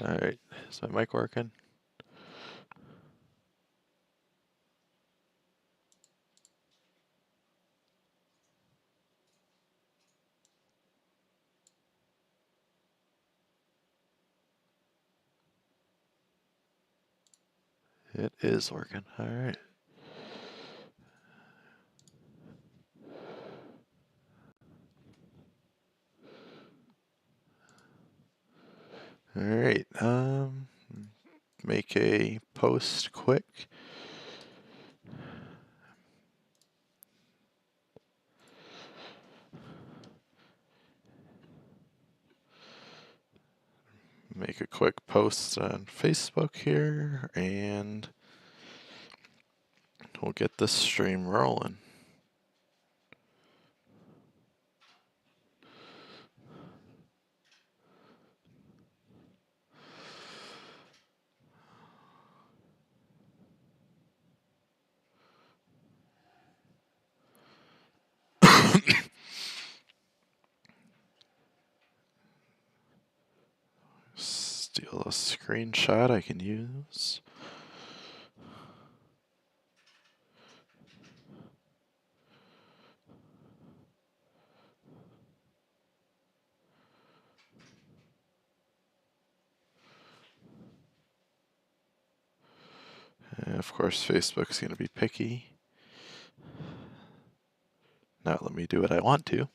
Alright, is my mic working? It is working, alright. Alright, make a post quick. Make a quick post on Facebook here, and we'll get this stream rolling. Steal a screenshot I can use. And of course, Facebook's going to be picky. Not let me do what I want to.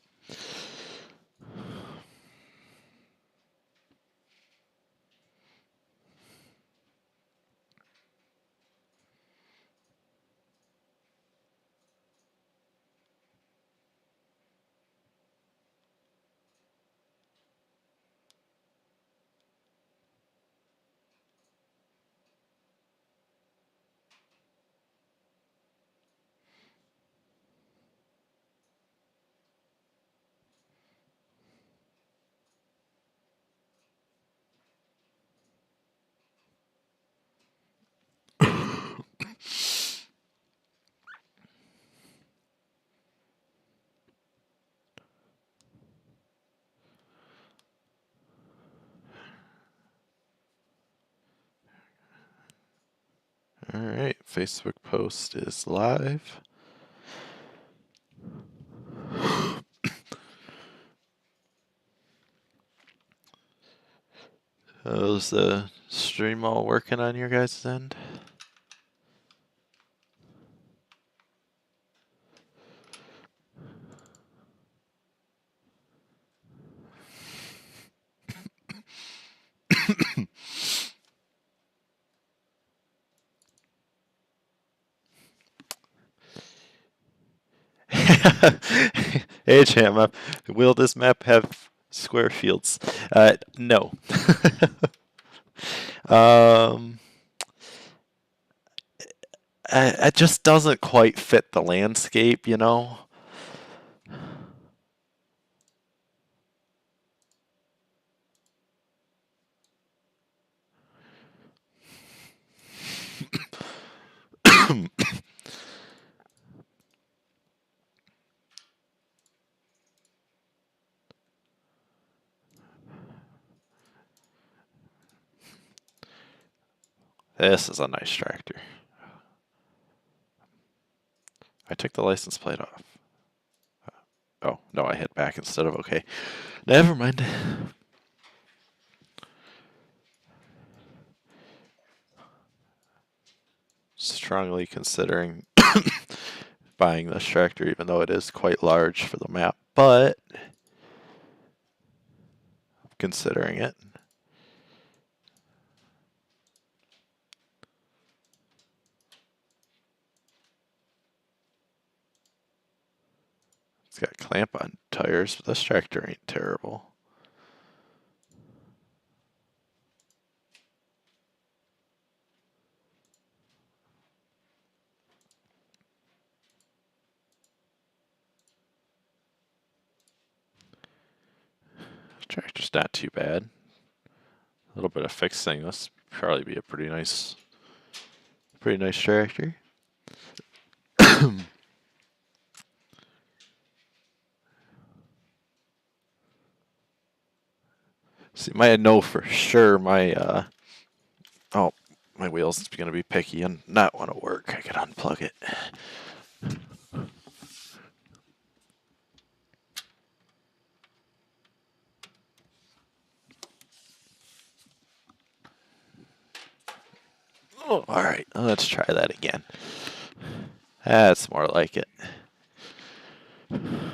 Alright, Facebook post is live. How's the stream all working on your guys' end? Hey, Champ, will this map have square fields? No. It just doesn't quite fit the landscape, you know? This is a nice tractor. I took the license plate off. Oh, no, I hit back instead of okay. Never mind. Strongly considering buying this tractor, even though it is quite large for the map, but considering it. It's got clamp on tires, but this tractor ain't terrible. Tractor's not too bad. A little bit of fixing. This probably be a pretty nice tractor. See, I know for sure my oh, my wheel's gonna be picky and not want to work. I could unplug it. Oh, all right, let's try that again. That's more like it.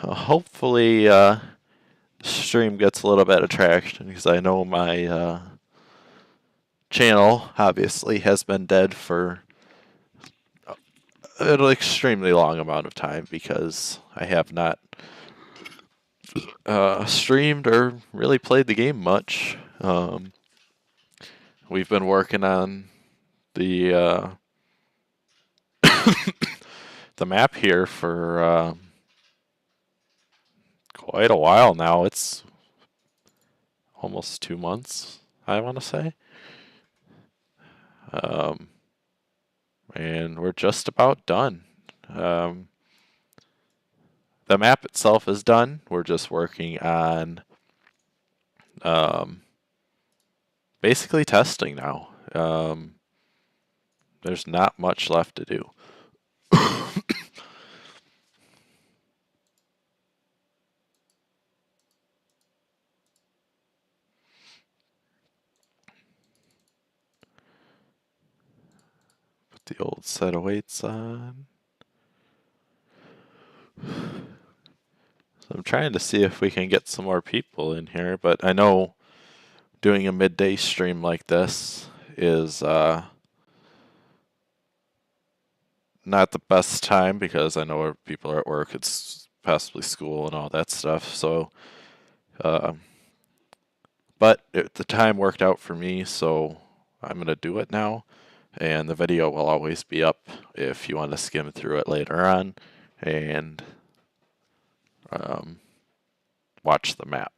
Hopefully, stream gets a little bit of traction because I know my channel obviously has been dead for an extremely long amount of time because I have not streamed or really played the game much. We've been working on the the map here for quite a while now. It's almost 2 months, I want to say. And we're just about done. The map itself is done. We're just working on basically testing now. There's not much left to do. Put the old set of weights on. So I'm trying to see if we can get some more people in here, but I know doing a midday stream like this is not the best time because I know people are at work. It's possibly school and all that stuff. So, but the time worked out for me, so I'm gonna do it now. And the video will always be up if you want to skim through it later on and watch the map.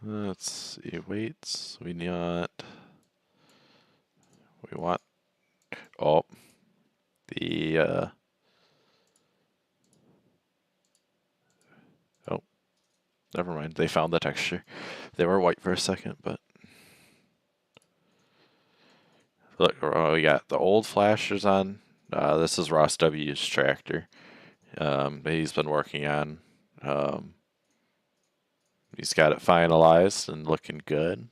Let's see, weights. We want, oh, the, oh, never mind. They found the texture. They were white for a second, but look, we got the old flashers on. This is Ross W's tractor. He's been working on. He's got it finalized and looking good.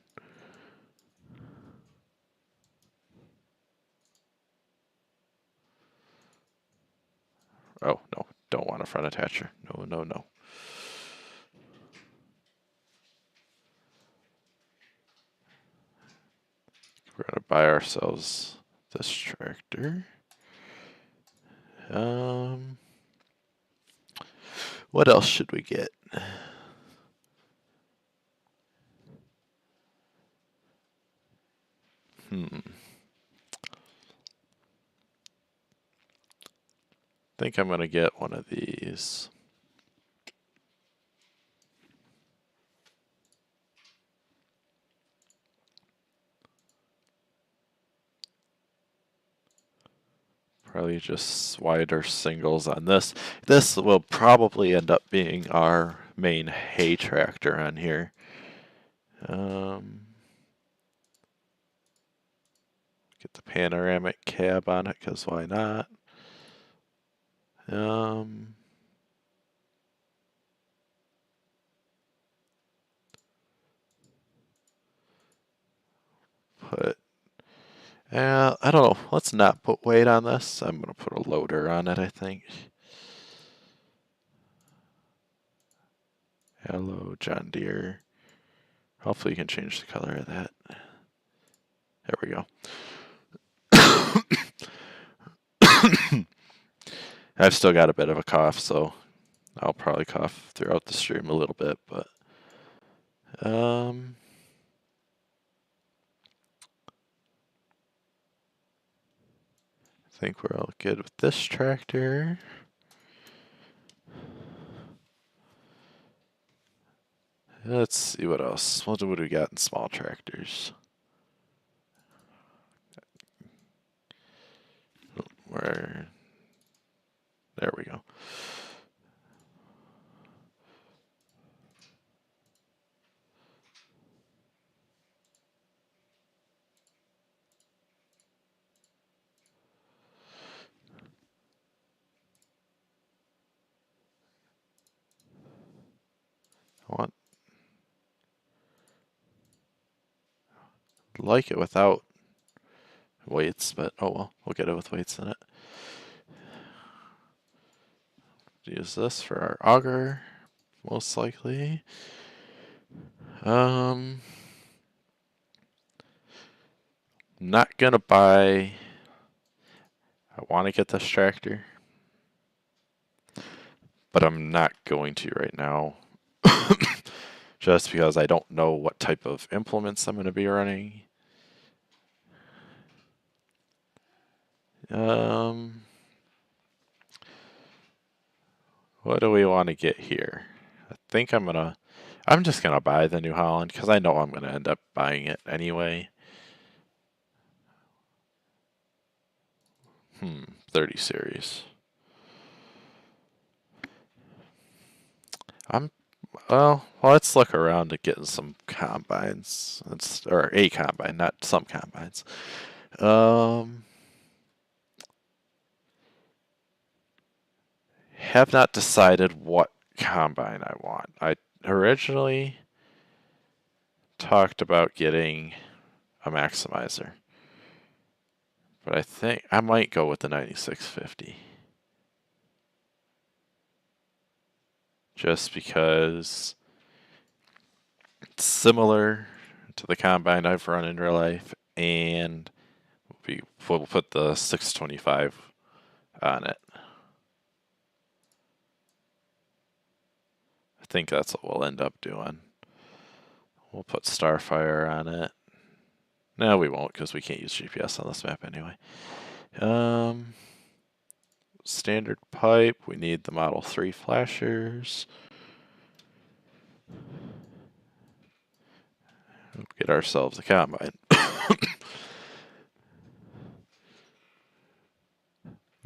Oh, no, don't want a front attacher. No, no, no. We're going to buy ourselves this tractor. What else should we get? I think I'm going to get one of these. Probably just wider singles on this. This will probably end up being our main hay tractor on here. Get the panoramic cab on it, because why not? I don't know. Let's not put weight on this. I'm going to put a loader on it, I think. Hello, John Deere. Hopefully you can change the color of that. There we go. I've still got a bit of a cough, so I'll probably cough throughout the stream a little bit, but I think we're all good with this tractor. Let's see what else. What do we got in small tractors? like it without weights, but oh well, we'll get it with weights in it. Use this for our auger, most likely. Not gonna buy. I want to get this tractor, but I'm not going to right now. Just because I don't know what type of implements I'm going to be running. What do we want to get here? I think I'm just gonna buy the New Holland because I know I'm gonna end up buying it anyway. 30 series. Well, let's look around at getting some combines. Or a combine, not some combines. Have not decided what combine I want. I originally talked about getting a maximizer, but I think I might go with the 9650. Just because it's similar to the combine I've run in real life, and we'll put the 625 on it. I think that's what we'll end up doing. We'll put Starfire on it. No, we won't because we can't use GPS on this map anyway. Standard pipe. We need the Model 3 flashers. We'll get ourselves a combine.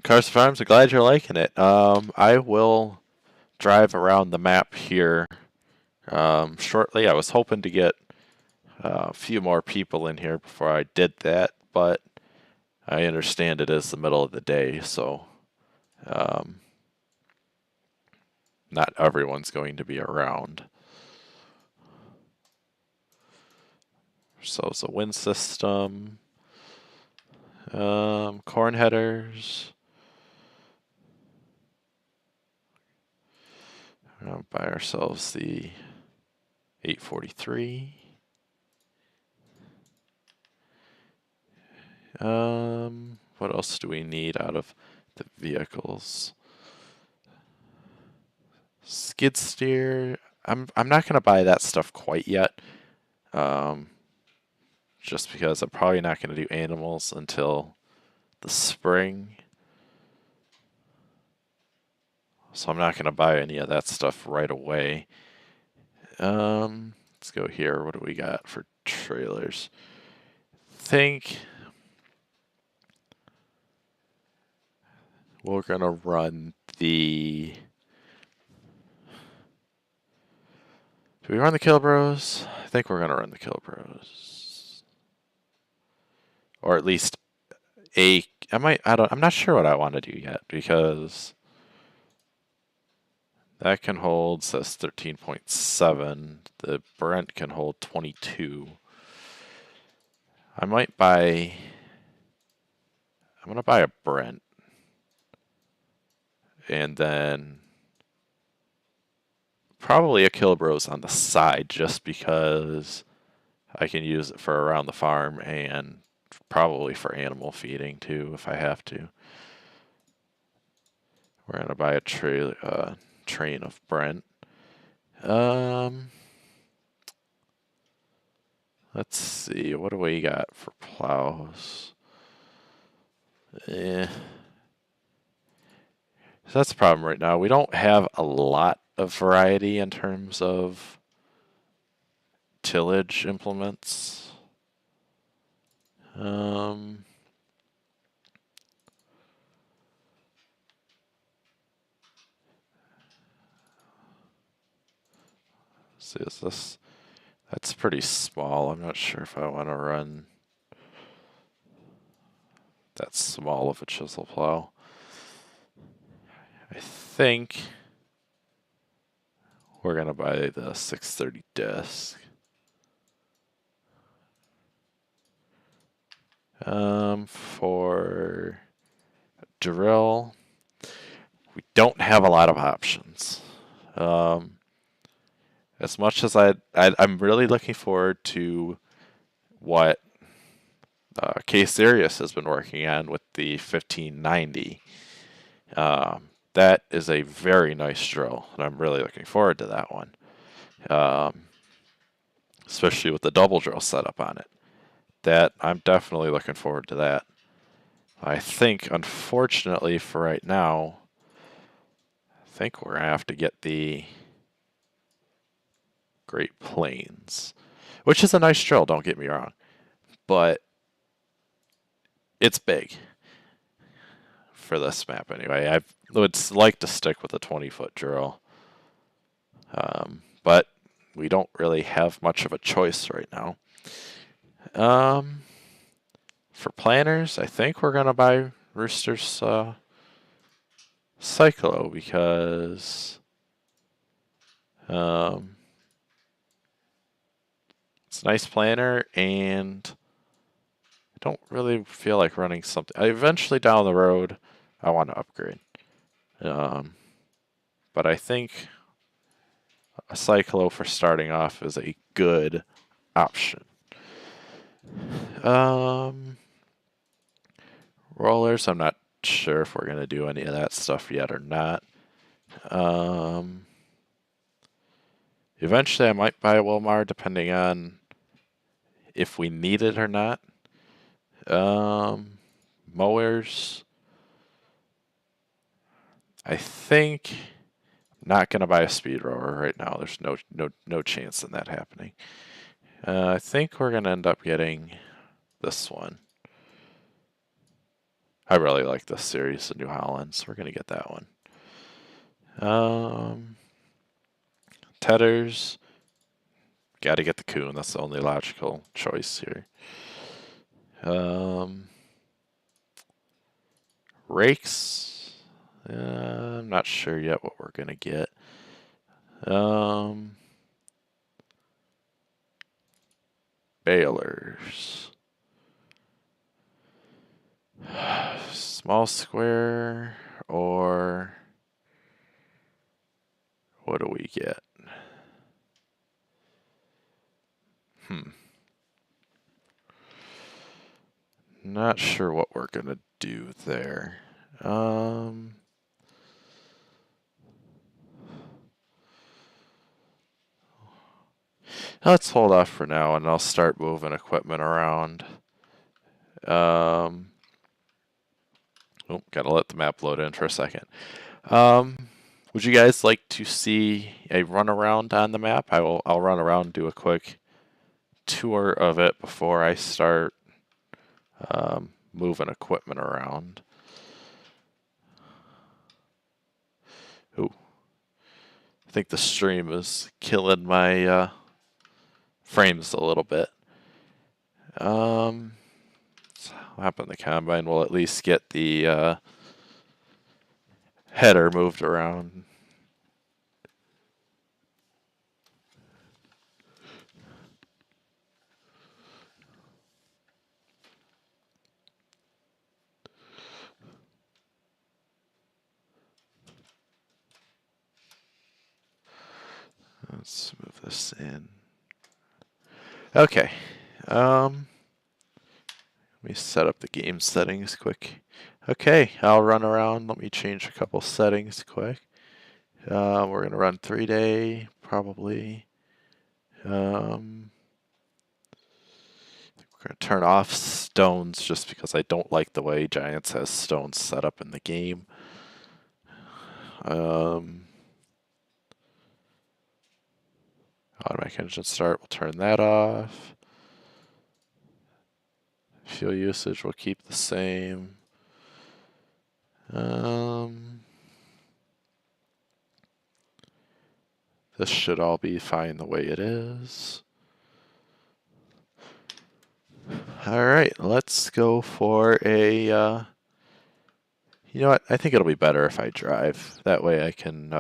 Carson Farms, I'm glad you're liking it. I will drive around the map here shortly. I was hoping to get a few more people in here before I did that, but I understand it is the middle of the day, so not everyone's going to be around. So it's a wind system. Corn headers. We'll buy ourselves the 843. What else do we need out of the vehicles? Skid steer. I'm not gonna buy that stuff quite yet. Just because I'm probably not gonna do animals until the spring. So I'm not gonna buy any of that stuff right away. Let's go here. What do we got for trailers? Think we're gonna run the. Do we run the Kilbros? I think we're gonna run the Kilbros, or at least I'm not sure what I want to do yet because that can hold says 13.7. The Brent can hold 22. I'm gonna buy a Brent, and then probably a Kilbros on the side just because I can use it for around the farm and probably for animal feeding too if I have to. We're gonna buy a train of Brent. Let's see, what do we got for plows? So that's the problem right now. We don't have a lot of variety in terms of tillage implements. See, is this? That's pretty small. I'm not sure if I want to run that small of a chisel plow. I think we're going to buy the 630 disc. For drill, we don't have a lot of options. As much as I'm really looking forward to what K-Serious has been working on with the 1590. That is a very nice drill, and I'm really looking forward to that one. Especially with the double drill setup on it. That I'm definitely looking forward to that. I think, unfortunately, for right now, I think we're gonna have to get the Great Plains, which is a nice drill. Don't get me wrong, but it's big for this map anyway. I would like to stick with a 20-foot drill, but we don't really have much of a choice right now. For planners, I think we're gonna buy Rooster's Cyclo because it's a nice planner, and I don't really feel like running something. Eventually down the road, I want to upgrade. But I think a Cyclo for starting off is a good option. Rollers, I'm not sure if we're going to do any of that stuff yet or not. Eventually I might buy a Wilmar depending on if we need it or not. Mowers, I think I'm not going to buy a speed rower right now. There's no chance in that happening. I think we're going to end up getting this one. I really like this series of New Holland, so we're going to get that one. Tedders, got to get the Coon. That's the only logical choice here. Rakes, I'm not sure yet what we're going to get. Balers. Small square, or what do we get? Not sure what we're gonna do there. Let's hold off for now, and I'll start moving equipment around. Oh, gotta let the map load in for a second. Would you guys like to see a run around on the map? I'll run around and do a quick tour of it before I start moving equipment around. Ooh. I think the stream is killing my frames a little bit. What happened? The combine will at least get the header moved around. Let's move this in. Okay. Let me set up the game settings quick. Okay, I'll run around. Let me change a couple settings quick. We're gonna run 3-day probably. We're gonna turn off stones just because I don't like the way Giants has stones set up in the game. Automatic engine start, we'll turn that off. Fuel usage will keep the same. This should all be fine the way it is. Alright, let's go for a, you know what, I think it'll be better if I drive. That way I can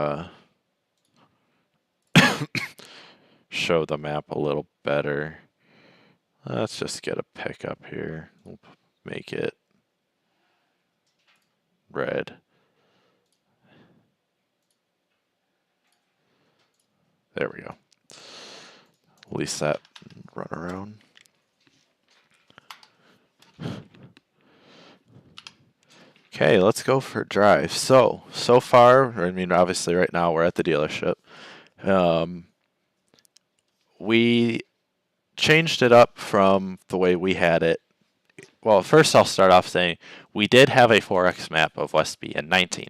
show the map a little better. Let's just get a pickup here. We'll make it red. There we go. Release that, run around. Okay, let's go for a drive. So far, I mean, obviously right now we're at the dealership. We changed it up from the way we had it. Well, first I'll start off saying we did have a 4X map of Westby in 19.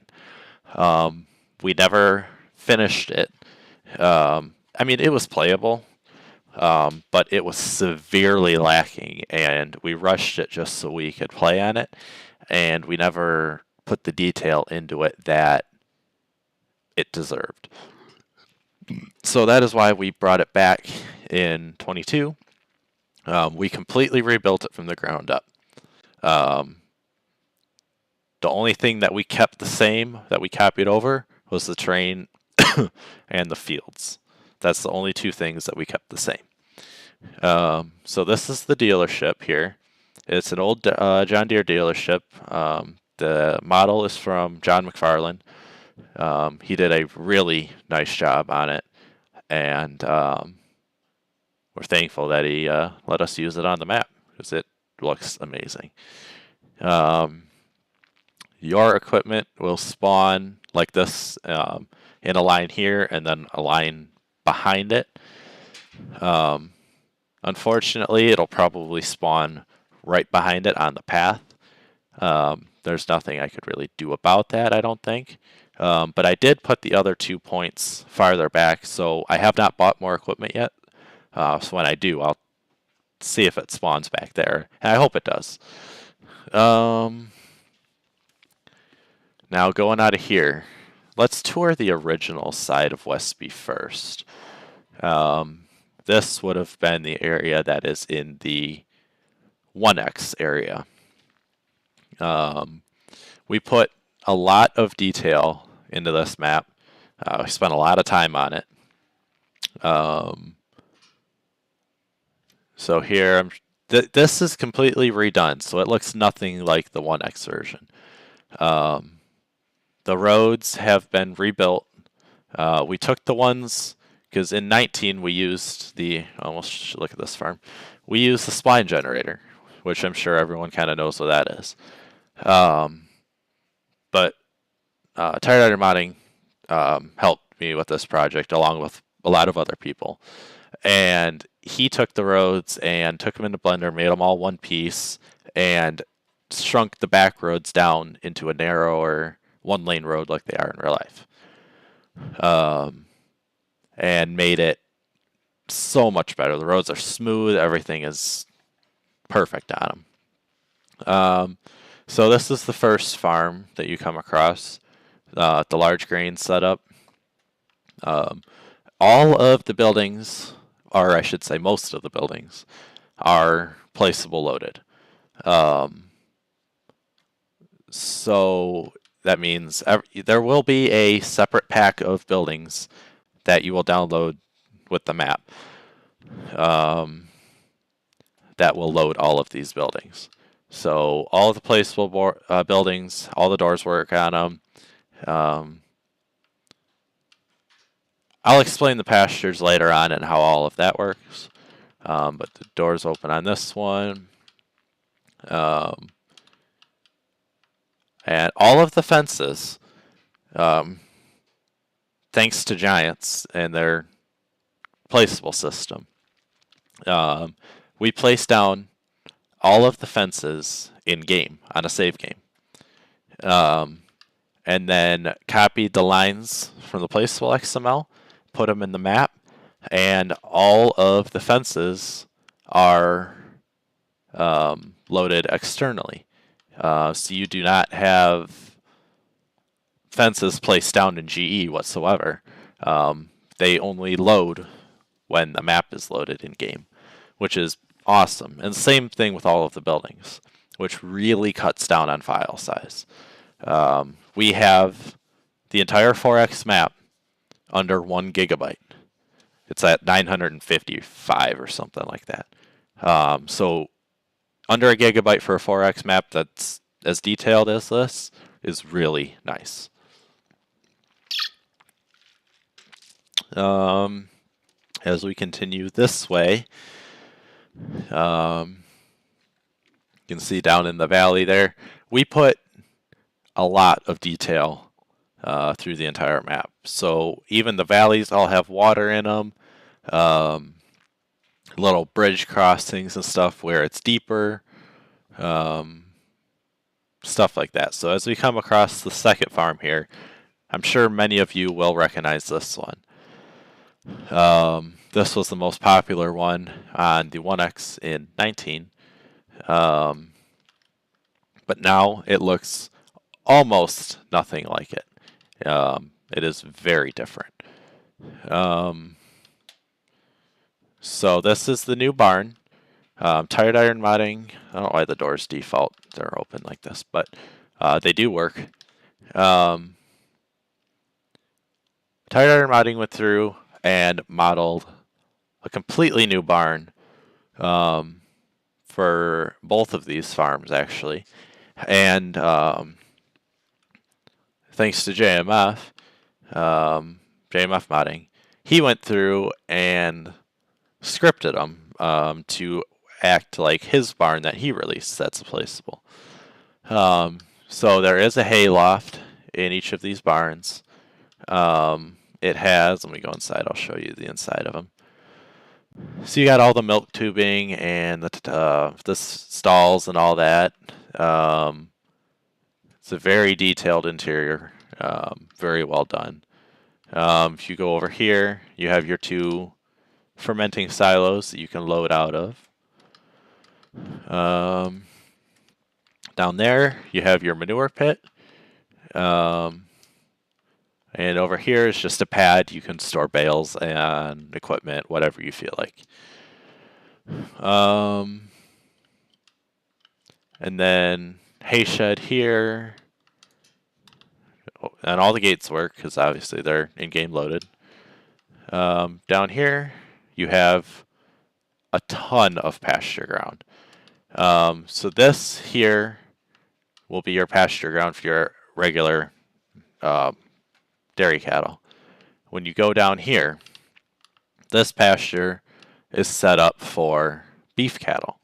We never finished it. I mean, it was playable, but it was severely lacking, and we rushed it just so we could play on it, and we never put the detail into it that it deserved. So that is why we brought it back in 22. We completely rebuilt it from the ground up. The only thing that we kept the same, that we copied over, was the terrain and the fields. That's the only two things that we kept the same. So this is the dealership here. It's an old John Deere dealership. The model is from John McFarland. He did a really nice job on it, and we're thankful that he let us use it on the map because it looks amazing. Your equipment will spawn like this in a line here and then a line behind it. Unfortunately, it'll probably spawn right behind it on the path. There's nothing I could really do about that, I don't think. But I did put the other 2 points farther back, so I have not bought more equipment yet. So when I do, I'll see if it spawns back there, and I hope it does. Now going out of here, let's tour the original side of Westby first. This would have been the area that is in the 1X area. We put a lot of detail into this map. We spent a lot of time on it. So here, this is completely redone, so it looks nothing like the 1X version. The roads have been rebuilt. We took the ones, because in 19 we used almost look at this farm, we used the spline generator, which I'm sure everyone kind of knows what that is. But Tired Iron Modding helped me with this project along with a lot of other people. And he took the roads and took them into Blender, made them all one piece, and shrunk the back roads down into a narrower one-lane road like they are in real life. And made it so much better. The roads are smooth. Everything is perfect on them. So this is the first farm that you come across, the large grain setup. All of the buildings, or I should say most of the buildings, are placeable loaded. So that means there will be a separate pack of buildings that you will download with the map that will load all of these buildings. So all of the placeable buildings, all the doors work on them. I'll explain the pastures later on and how all of that works. But the doors open on this one. And all of the fences, thanks to Giants and their placeable system, we placed down all of the fences in game on a save game. And then copied the lines from the placeable XML, put them in the map, and all of the fences are loaded externally. So you do not have fences placed down in GE whatsoever. They only load when the map is loaded in game, which is awesome. And same thing with all of the buildings, which really cuts down on file size. We have the entire 4X map under 1 gigabyte. It's at 955 or something like that. So under a gigabyte for a 4X map that's as detailed as this is really nice. As we continue this way, you can see down in the valley there, we put a lot of detail through the entire map. So even the valleys all have water in them, little bridge crossings and stuff where it's deeper, stuff like that. So as we come across the second farm here, I'm sure many of you will recognize this one. This was the most popular one on the 1X in 19. But now it looks almost nothing like it. It is very different. So this is the new barn. Tired iron modding. I don't know why the doors default. They're open like this, but they do work. Tired iron modding went through and modeled a completely new barn for both of these farms, actually. And thanks to JMF modding, he went through and scripted them to act like his barn that he released that's placeable. So there is a hay loft in each of these barns. It has, let me go inside, I'll show you the inside of them. So you got all the milk tubing and the stalls and all that. It's a very detailed interior, very well done. If you go over here, you have your two fermenting silos that you can load out of. Down there, you have your manure pit. And over here is just a pad. You can store bales and equipment, whatever you feel like. And then hay shed here. And all the gates work because obviously they're in-game loaded. Down here, you have a ton of pasture ground. So this here will be your pasture ground for your regular dairy cattle. When you go down here, this pasture is set up for beef cattle.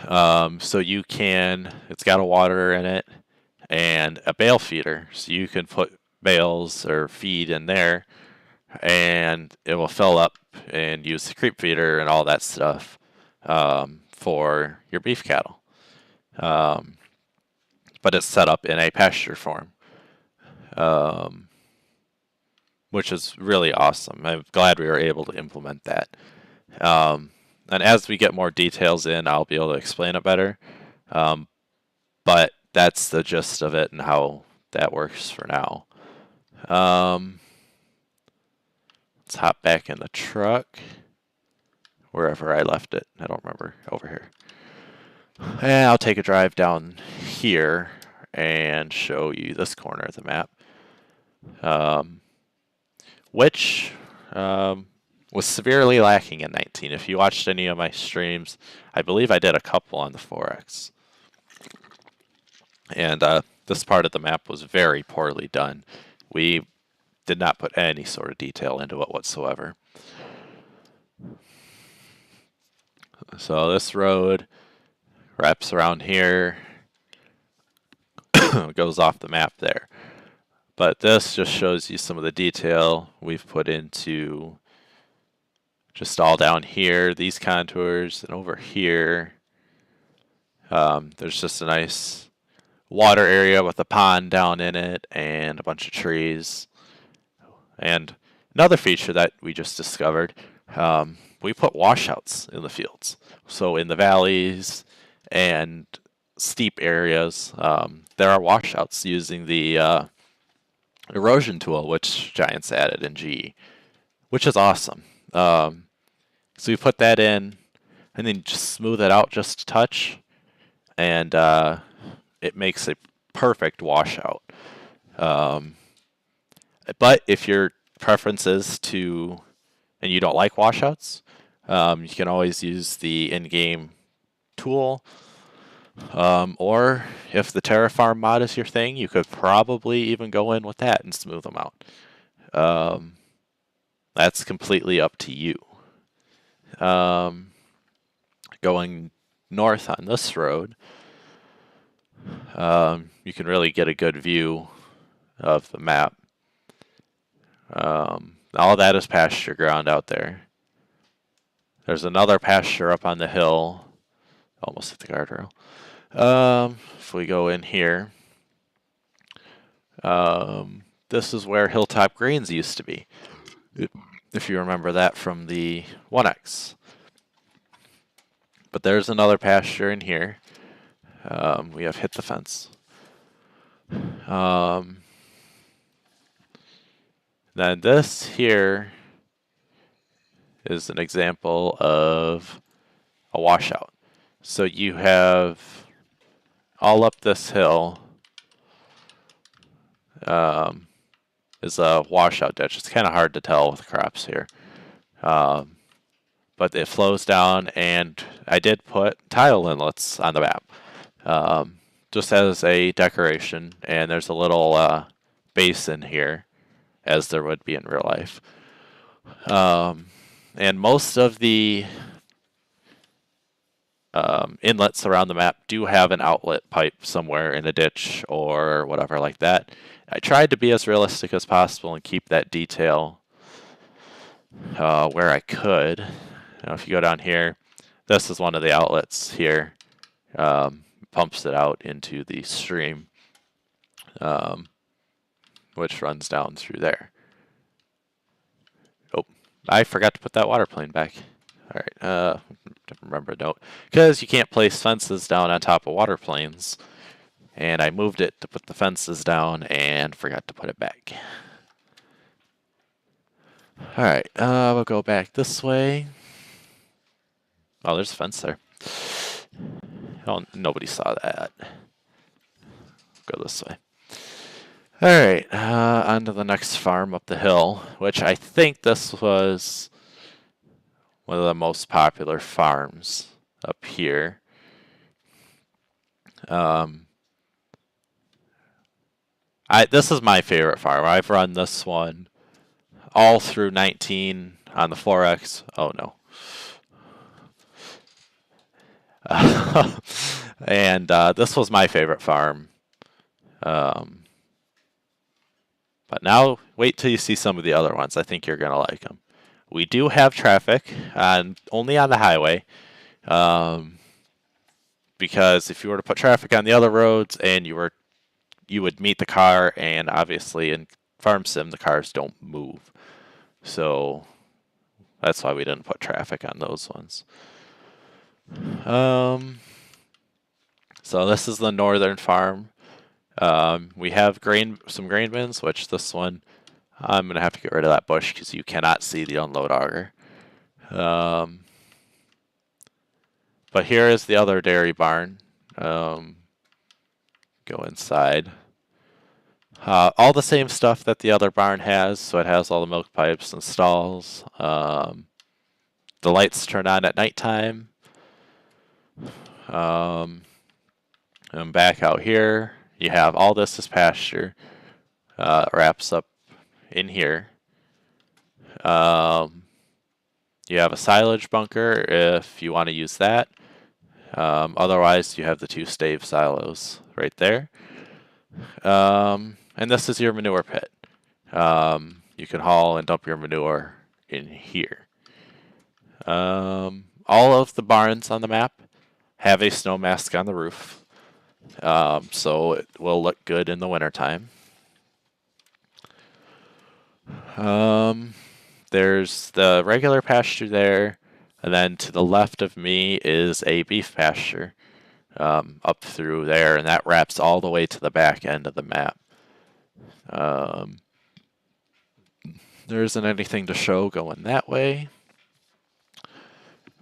So you can, it's got a water in it and a bale feeder. So you can put bales or feed in there and it will fill up and use the creep feeder and all that stuff for your beef cattle. But it's set up in a pasture form. Which is really awesome. I'm glad we were able to implement that. And as we get more details in, I'll be able to explain it better. But that's the gist of it and how that works for now. Let's hop back in the truck. Wherever I left it. I don't remember. Over here. And I'll take a drive down here and show you this corner of the map. Which was severely lacking in 19. If you watched any of my streams, I believe I did a couple on the 4X. And this part of the map was very poorly done. We did not put any sort of detail into it whatsoever. So this road wraps around here, goes off the map there. But this just shows you some of the detail we've put into just all down here, these contours, and over here. There's just a nice water area with a pond down in it and a bunch of trees. And another feature that we just discovered, we put washouts in the fields. So in the valleys and steep areas, there are washouts using the erosion tool, which Giants added in GE, which is awesome. So we put that in and then just smooth it out just a touch, and it makes a perfect washout. But if your preference is and you don't like washouts, you can always use the in-game tool. Or if the Terraform mod is your thing, you could probably even go in with that and smooth them out. That's completely up to you. Going north on this road, you can really get a good view of the map. All that is pasture ground out there. There's another pasture up on the hill. Almost hit the guardrail. If we go in here, this is where Hilltop Greens used to be, if you remember that from the 1X. But there's another pasture in here. We have hit the fence. Then this here is an example of a washout. So you have all up this hill is a washout ditch. It's kind of hard to tell with the crops here. But it flows down, and I did put tile inlets on the map just as a decoration, and there's a little basin here, as there would be in real life. And most of the inlets around the map do have an outlet pipe somewhere in a ditch or whatever like that. I tried to be as realistic as possible and keep that detail where I could. Now, if you go down here, this is one of the outlets here. Pumps it out into the stream, which runs down through there. Oh, I forgot to put that water plane back. All right, remember a note, because you can't place fences down on top of water planes, and I moved it to put the fences down and forgot to put it back. All right, we'll go back this way. Oh, there's a fence there. Oh, nobody saw that. Go this way. All right, on to the next farm up the hill, which I think this was one of the most popular farms up here. This is my favorite farm. I've run this one all through 19 on the 4X. Oh no. And this was my favorite farm. But now, wait till you see some of the other ones. I think you're going to like them. We do have traffic, only on the highway. Because if you were to put traffic on the other roads and you would meet the car, and obviously in Farm Sim, the cars don't move. So that's why we didn't put traffic on those ones. So this is the northern farm. We have some grain bins, which this one, I'm going to have to get rid of that bush because you cannot see the unload auger. But here is the other dairy barn. Go inside. All the same stuff that the other barn has, so it has all the milk pipes and stalls. The lights turn on at nighttime. And back out here, you have all this is pasture. Wraps up in here. You have a silage bunker if you want to use that. Otherwise, you have the 2 stave silos right there. And this is your manure pit. You can haul and dump your manure in here. All of the barns on the map have a snow mask on the roof. So it will look good in the wintertime. There's the regular pasture there, and then to the left of me is a beef pasture up through there, and that wraps all the way to the back end of the map. There isn't anything to show going that way,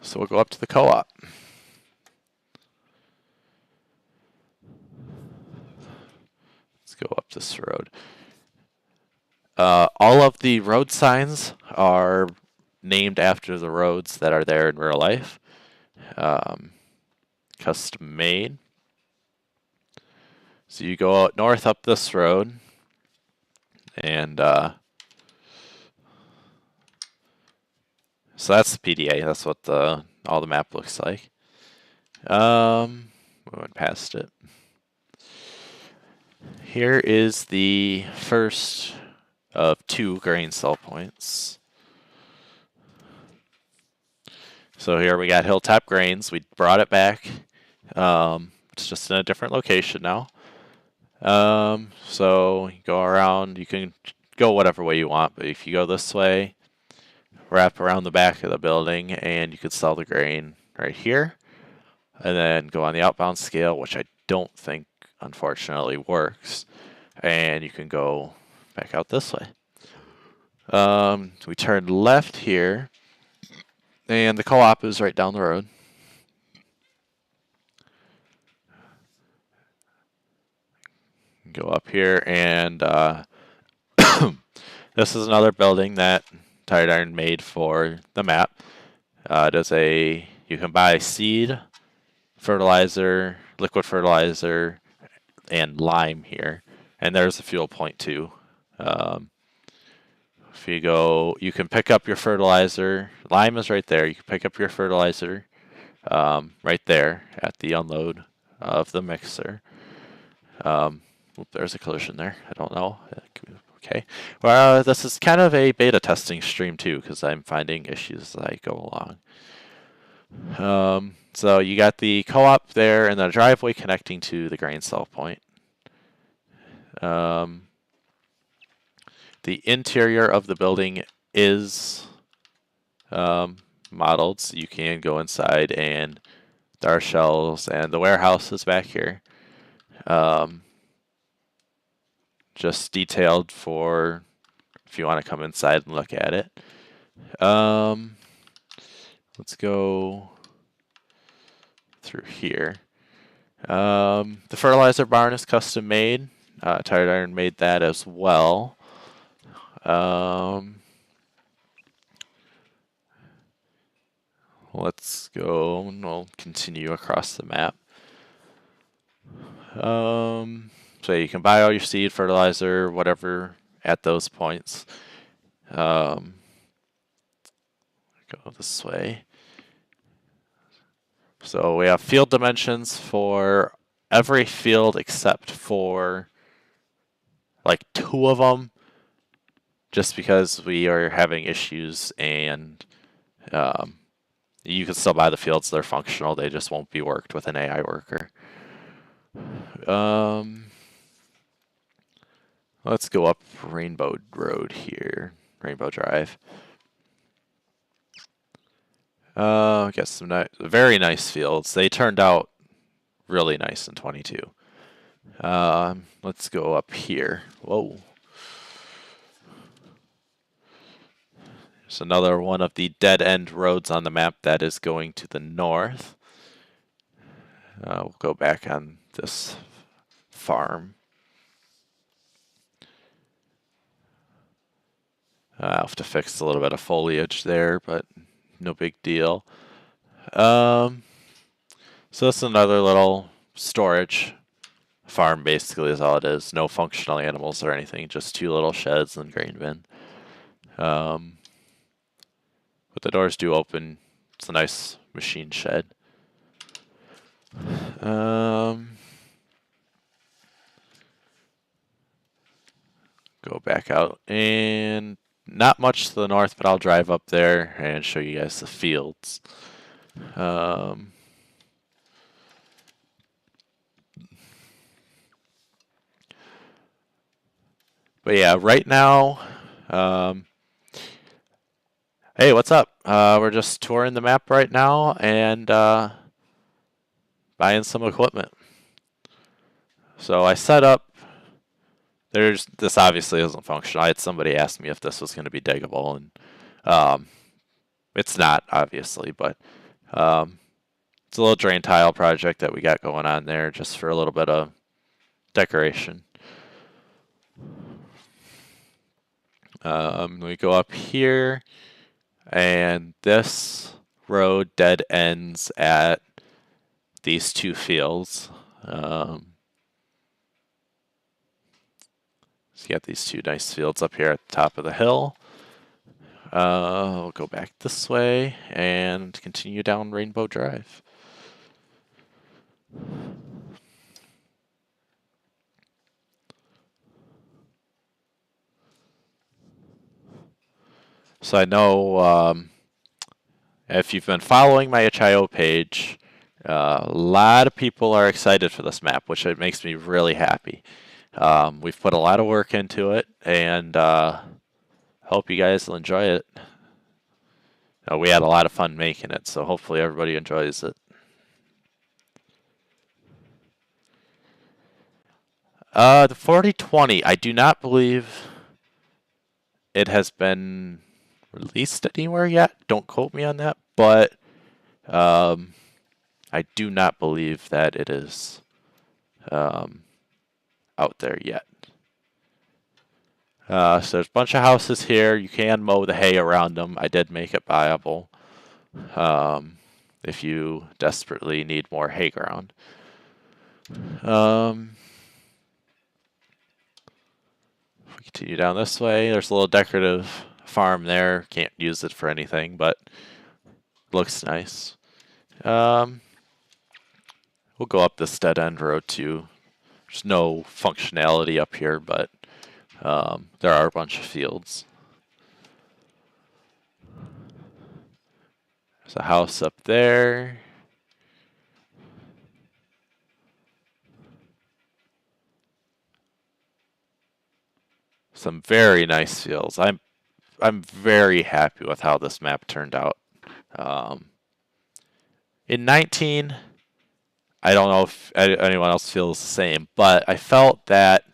so we'll go up to the co-op. Let's go up this road. All of the road signs are named after the roads that are there in real life. custom made. So you go out north up this road, and so that's the PDA. That's what all the map looks like. We went past it. Here is the first of 2 grain sell points. So here we got Hilltop Grains. We brought it back. It's just in a different location now. So you go around, you can go whatever way you want, but if you go this way, wrap around the back of the building, and you could sell the grain right here, and then go on the outbound scale, which I don't think, unfortunately, works, and you can go back out this way. We turn left here, and the co-op is right down the road. Go up here, and this is another building that Tired Iron made for the map. You can buy seed, fertilizer, liquid fertilizer, and lime here, and there's a fuel point too. If you go, you can pick up your fertilizer. Lime is right there. You can pick up your fertilizer right there at the unload of the mixer. There's a collision there. I don't know. Okay. Well, this is kind of a beta testing stream too, because I'm finding issues as I go along. So you got the co-op there and the driveway connecting to the grain sell point. The interior of the building is modeled, so you can go inside, and there are shelves, and the warehouse is back here. Just detailed for if you want to come inside and look at it. Let's go through here. The fertilizer barn is custom made. Tired Iron made that as well. Let's go, and we'll continue across the map. So you can buy all your seed, fertilizer, whatever at those points. Go this way. So we have field dimensions for every field except for like 2 of them, just because we are having issues, and you can still buy the fields. They're functional. They just won't be worked with an AI worker. Let's go up Rainbow Road here, Rainbow Drive. Got some very nice fields. They turned out really nice in 22. Let's go up here. Whoa. There's another one of the dead-end roads on the map that is going to the north. We'll go back on this farm. I'll have to fix a little bit of foliage there, but no big deal. So this is another little storage farm, basically, is all it is. No functional animals or anything, just 2 little sheds and grain bin. But the doors do open. It's a nice machine shed. Go back out, and not much to the north, but I'll drive up there and show you guys the fields. But yeah, right now, hey, what's up? We're just touring the map right now and buying some equipment. So I set up. This obviously isn't functional. I had somebody ask me if this was going to be diggable, and it's not, obviously, but it's a little drain tile project that we got going on there just for a little bit of decoration. We go up here, and this road dead ends at these two fields. So you got these two nice fields up here at the top of the hill. We'll go back this way and continue down Rainbow Drive. So I know if you've been following my HIO page, a lot of people are excited for this map, which it makes me really happy. We've put a lot of work into it, and hope you guys will enjoy it. We had a lot of fun making it, so hopefully everybody enjoys it. The 4020, I do not believe it has been released anywhere yet. Don't quote me on that, but I do not believe that it is out there yet. So there's a bunch of houses here. You can mow the hay around them. I did make it viable if you desperately need more hay ground. If we continue down this way, there's a little decorative farm there. Can't use it for anything, but looks nice. We'll go up this dead end road too. There's no functionality up here, but there are a bunch of fields. There's a house up there. Some very nice fields. I'm very happy with how this map turned out. In 19, I don't know if anyone else feels the same, but I felt that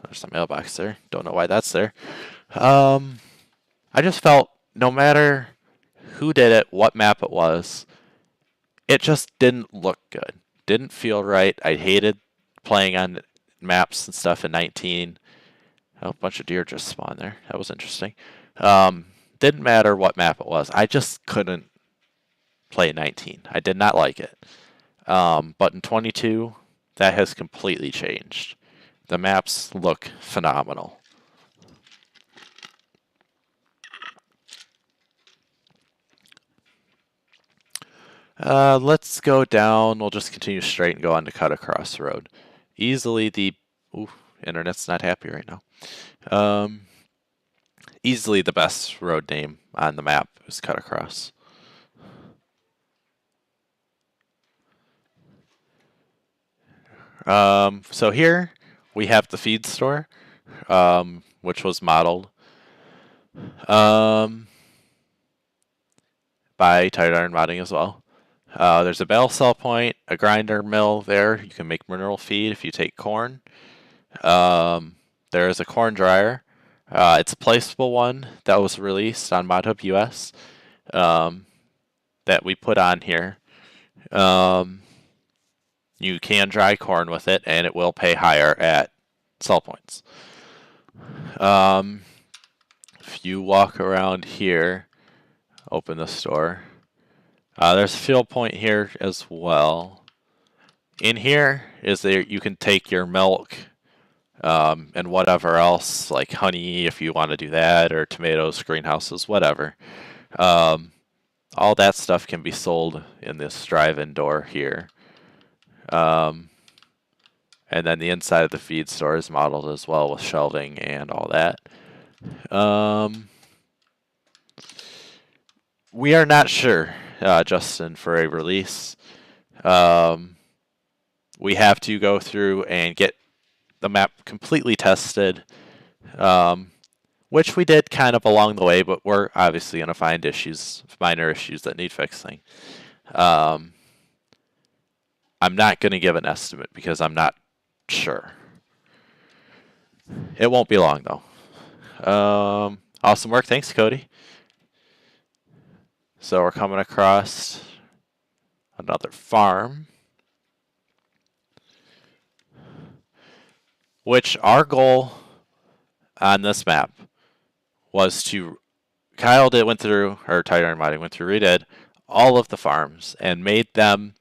there's a mailbox there. Don't know why that's there. I just felt no matter who did it, what map it was, it just didn't look good. Didn't feel right. I hated playing on maps and stuff in 19. Oh, a bunch of deer just spawned there. That was interesting. Didn't matter what map it was. I just couldn't play 19. I did not like it. But in 22, that has completely changed. The maps look phenomenal. Let's go down. We'll just continue straight and go on to Cut Across the Road. Easily the... Ooh, internet's not happy right now. Easily the best road name on the map is Cut Across. So here we have the feed store, which was modeled by Tight Iron Modding as well. There's a bale sell point, a grinder mill there. You can make mineral feed if you take corn. There is a corn dryer. It's a placeable one that was released on ModHub US that we put on here. You can dry corn with it, and it will pay higher at sell points. If you walk around here, open the store. There's a fill point here as well. In here is there you can take your milk and whatever else, like honey if you want to do that, or tomatoes, greenhouses, whatever. All that stuff can be sold in this drive-in door here. And then the inside of the feed store is modeled as well with shelving and all that. We are not sure, Justin, for a release. We have to go through and get the map completely tested, which we did kind of along the way, but we're obviously going to find issues, minor issues that need fixing. I'm not going to give an estimate because I'm not sure. It won't be long, though. Awesome work. Thanks, Cody. So we're coming across another farm, which our goal on this map was to, Kyle went through, or Tight Iron Modding went through, redid all of the farms and made them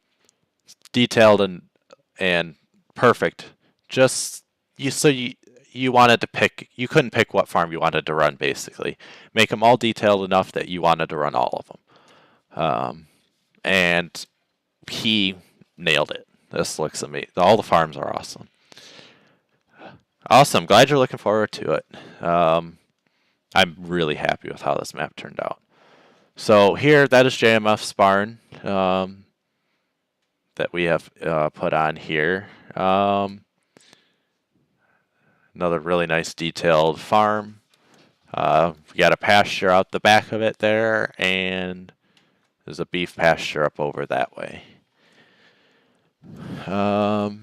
detailed and perfect. Just you wanted to pick, you couldn't pick what farm you wanted to run, basically. Make them all detailed enough that you wanted to run all of them. And he nailed it. This looks amazing. All the farms are awesome. Awesome. Glad you're looking forward to it. I'm really happy with how this map turned out. So here, that is JMF's barn that we have put on here. Another really nice detailed farm. We got a pasture out the back of it there, and there's a beef pasture up over that way. We'll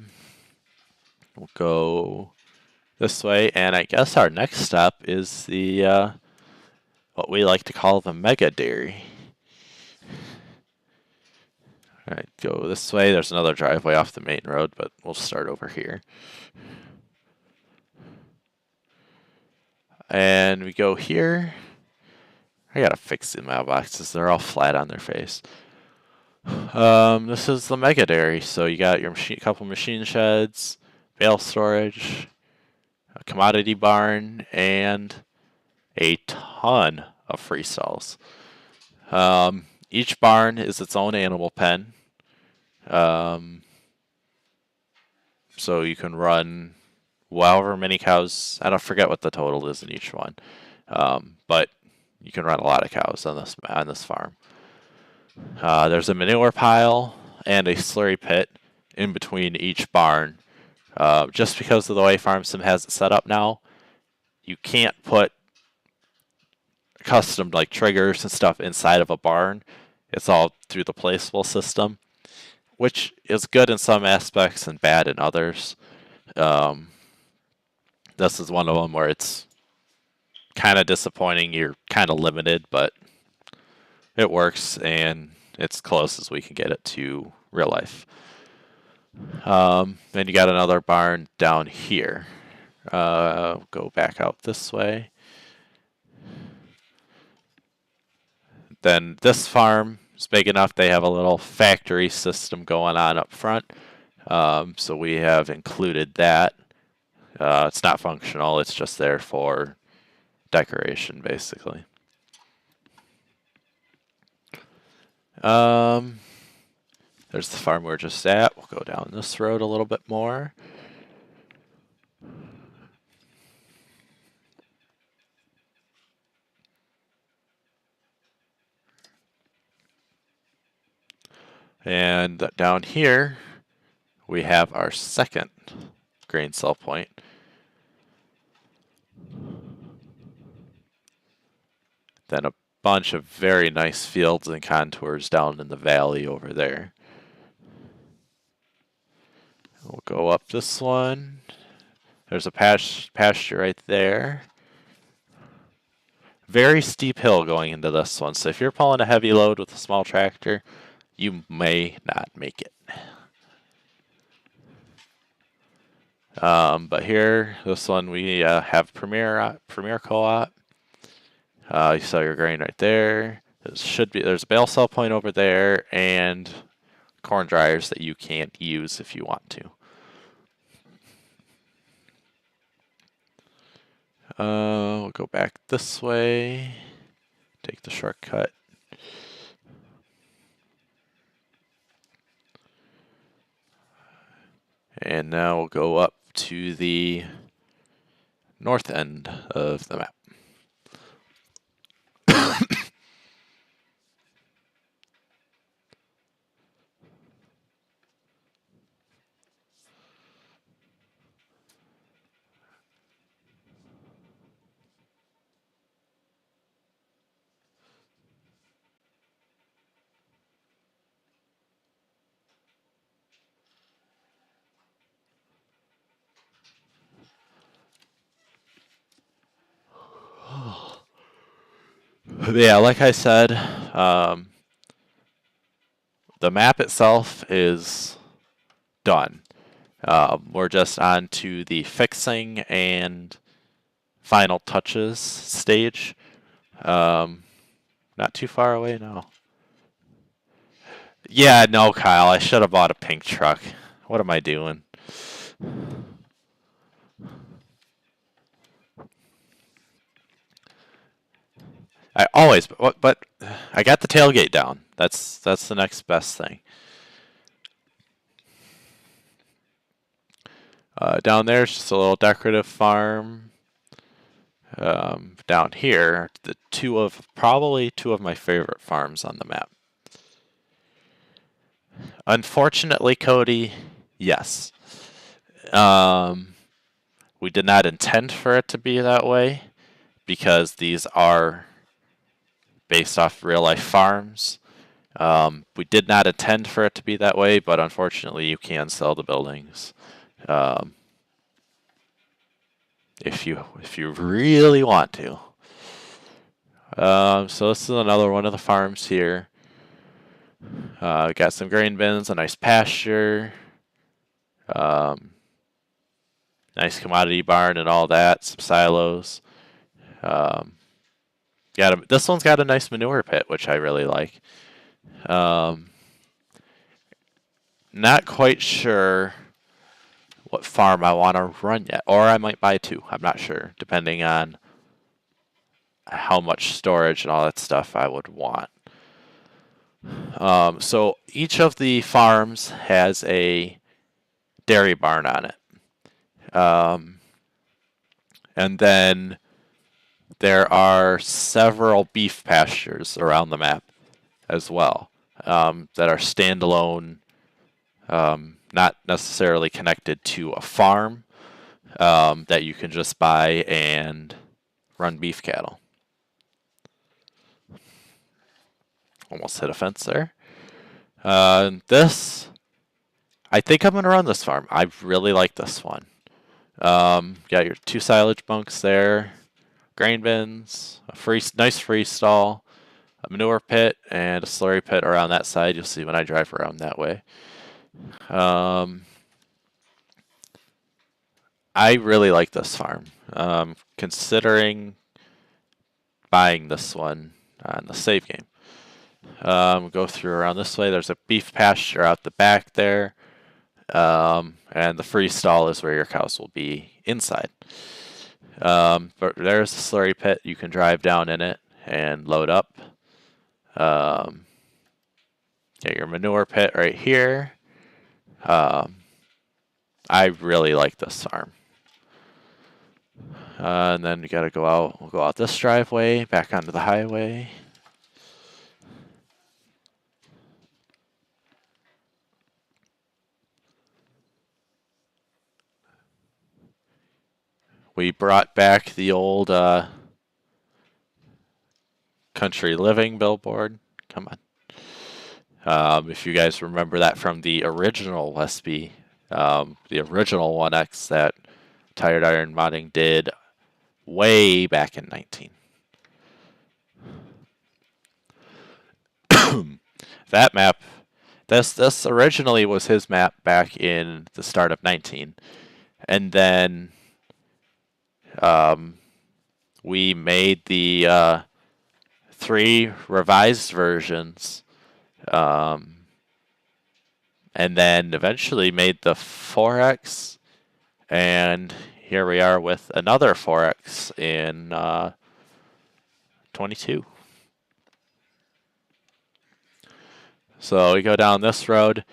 go this way, and I guess our next step is the what we like to call the mega dairy. All right, go this way. There's another driveway off the main road, but we'll start over here. And we go here. I gotta fix the mailboxes. They're all flat on their face. This is the mega dairy. So you got your couple machine sheds, bale storage, a commodity barn, and a ton of free stalls. Each barn is its own animal pen. So you can run however many cows. I don't forget what the total is in each one, but you can run a lot of cows on this farm. There's a manure pile and a slurry pit in between each barn. Just because of the way Farm Sim has it set up now, you can't put custom like triggers and stuff inside of a barn. It's all through the placeable system, which is good in some aspects and bad in others. This is one of them where it's kind of disappointing. You're kind of limited, but it works, and it's close as we can get it to real life. Then you got another barn down here. Go back out this way. Then this farm is big enough. They have a little factory system going on up front. So we have included that. It's not functional. It's just there for decoration, basically. There's the farm we're just at. We'll go down this road a little bit more. And down here, we have our second grain cell point. Then a bunch of very nice fields and contours down in the valley over there. We'll go up this one. There's a pasture right there. Very steep hill going into this one, so if you're pulling a heavy load with a small tractor, you may not make it. But here, this one, we have Premier Co-op. You saw your grain right there. There's a bale sell point over there, and corn dryers that you can't use if you want to. We'll go back this way. Take the shortcut. And now we'll go up to the north end of the map. Yeah, like I said, the map itself is done. We're just on to the fixing and final touches stage. Not too far away now. Yeah, no, Kyle, I should have bought a pink truck. What am I doing? I always, but I got the tailgate down. That's the next best thing. Down there's just a little decorative farm. Down here, probably two of my favorite farms on the map. Unfortunately, Cody, yes. Um, we did not intend for it to be that way because these are based off real life farms. We did not intend for it to be that way, but unfortunately, you can sell the buildings um, if you really want to. So this is another one of the farms here. Got some grain bins, a nice pasture, um, nice commodity barn, and all that. Some silos. Um, this one's got a nice manure pit, which I really like. Um, Not quite sure what farm I want to run yet, or I might buy two. I'm not sure, depending on how much storage and all that stuff I would want. So each of the farms has a dairy barn on it. And then there are several beef pastures around the map as well that are standalone, not necessarily connected to a farm, that you can just buy and run beef cattle. Almost hit a fence there. I think I'm going to run this farm. I really like this one. Got your two silage bunks there, grain bins, a nice freestall, a manure pit, and a slurry pit around that side. You'll see when I drive around that way. I really like this farm. Considering buying this one on the save game. Go through around this way. There's a beef pasture out the back there. And the freestall is where your cows will be inside. But there's a slurry pit. You can drive down in it and load up. Get your manure pit right here. I really like this farm. And then we gotta go out. We'll go out this driveway, back onto the highway. We brought back the old country living billboard. Come on. If you guys remember that from the original Westby, the original 1X that Tired Iron Modding did way back in 19. That map, this originally was his map back in the start of 19. And then we made the 3 revised versions, and then eventually made the 4X, and here we are with another 4X in 22. So we go down this road,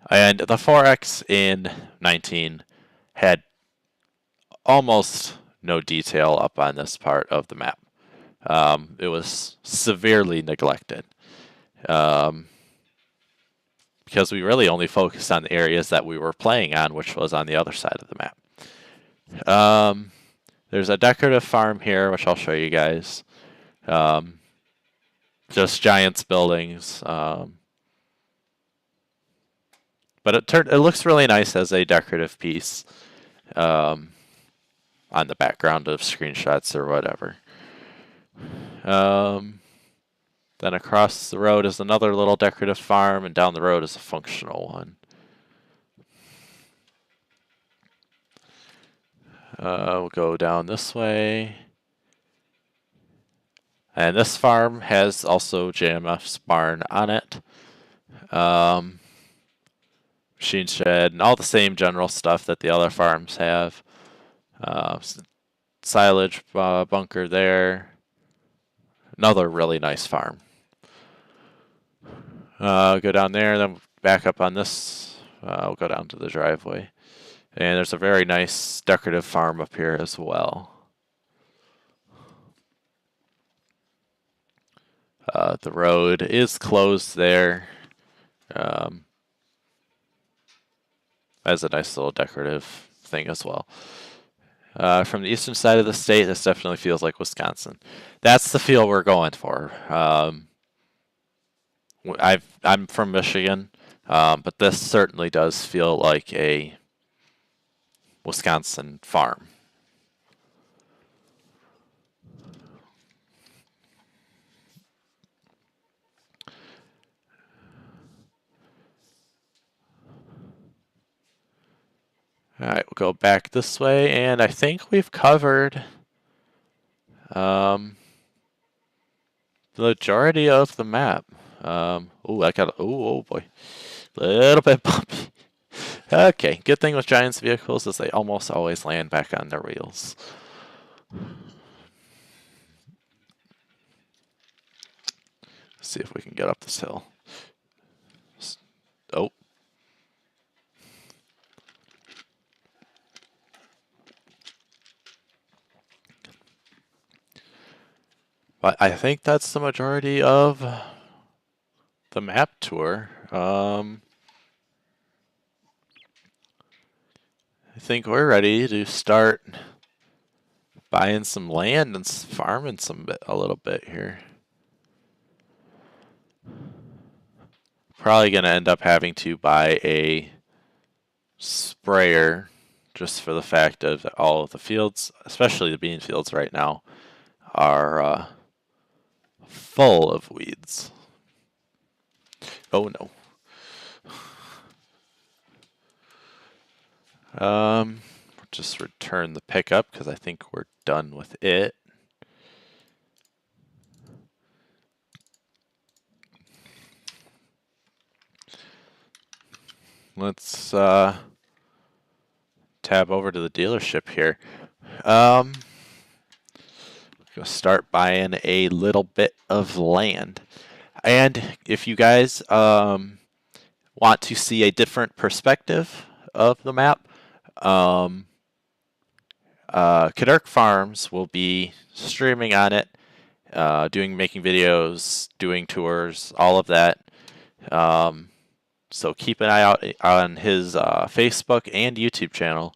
and the 4X in 19 had almost no detail up on this part of the map. It was severely neglected because we really only focused on the areas that we were playing on, which was on the other side of the map. There's a decorative farm here, which I'll show you guys. Just giants buildings. But it looks really nice as a decorative piece on the background of screenshots or whatever. Then across the road is another little decorative farm, and down the road is a functional one. We'll go down this way. And this farm has also JMF's barn on it. Machine shed, and all the same general stuff that the other farms have. Silage bunker there. Another really nice farm. Go down there, then back up on this. We'll go down to the driveway. And there's a very nice decorative farm up here as well. The road is closed there. As a nice little decorative thing as well. From the eastern side of the state, this definitely feels like Wisconsin. That's the feel we're going for. I'm from Michigan, but this certainly does feel like a Wisconsin farm. All right, we'll go back this way, and I think we've covered the majority of the map. Oh boy, little bit bumpy. Okay, good thing with Giants vehicles is they almost always land back on their wheels. Let's see if we can get up this hill. Oh. But I think that's the majority of the map tour. I think we're ready to start buying some land and farming a little bit here. Probably going to end up having to buy a sprayer just for the fact of all of the fields, especially the bean fields right now, are full of weeds. Oh no. Just return the pickup because I think we're done with it. Let's tab over to the dealership here. Gonna start buying a little bit of land. And if you guys want to see a different perspective of the map, Kadirk Farms will be streaming on it, making videos, doing tours, all of that. So keep an eye out on his Facebook and YouTube channel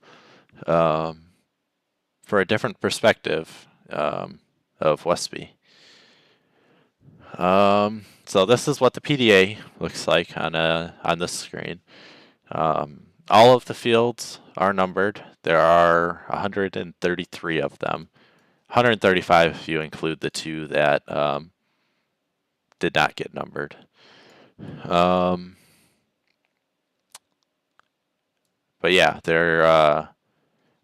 for a different perspective of Westby. So this is what the PDA looks like on this screen. All of the fields are numbered. There are 133 of them. 135 if you include the two that did not get numbered. But yeah,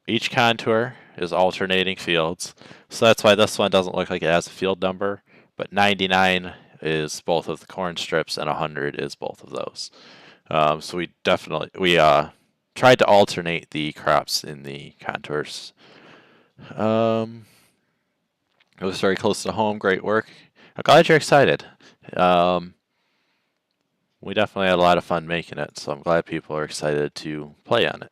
each contour is alternating fields. So that's why this one doesn't look like it has a field number. But 99 is both of the corn strips and 100 is both of those. So we tried to alternate the crops in the contours. It was very close to home. Great work. I'm glad you're excited. We definitely had a lot of fun making it, so I'm glad people are excited to play on it.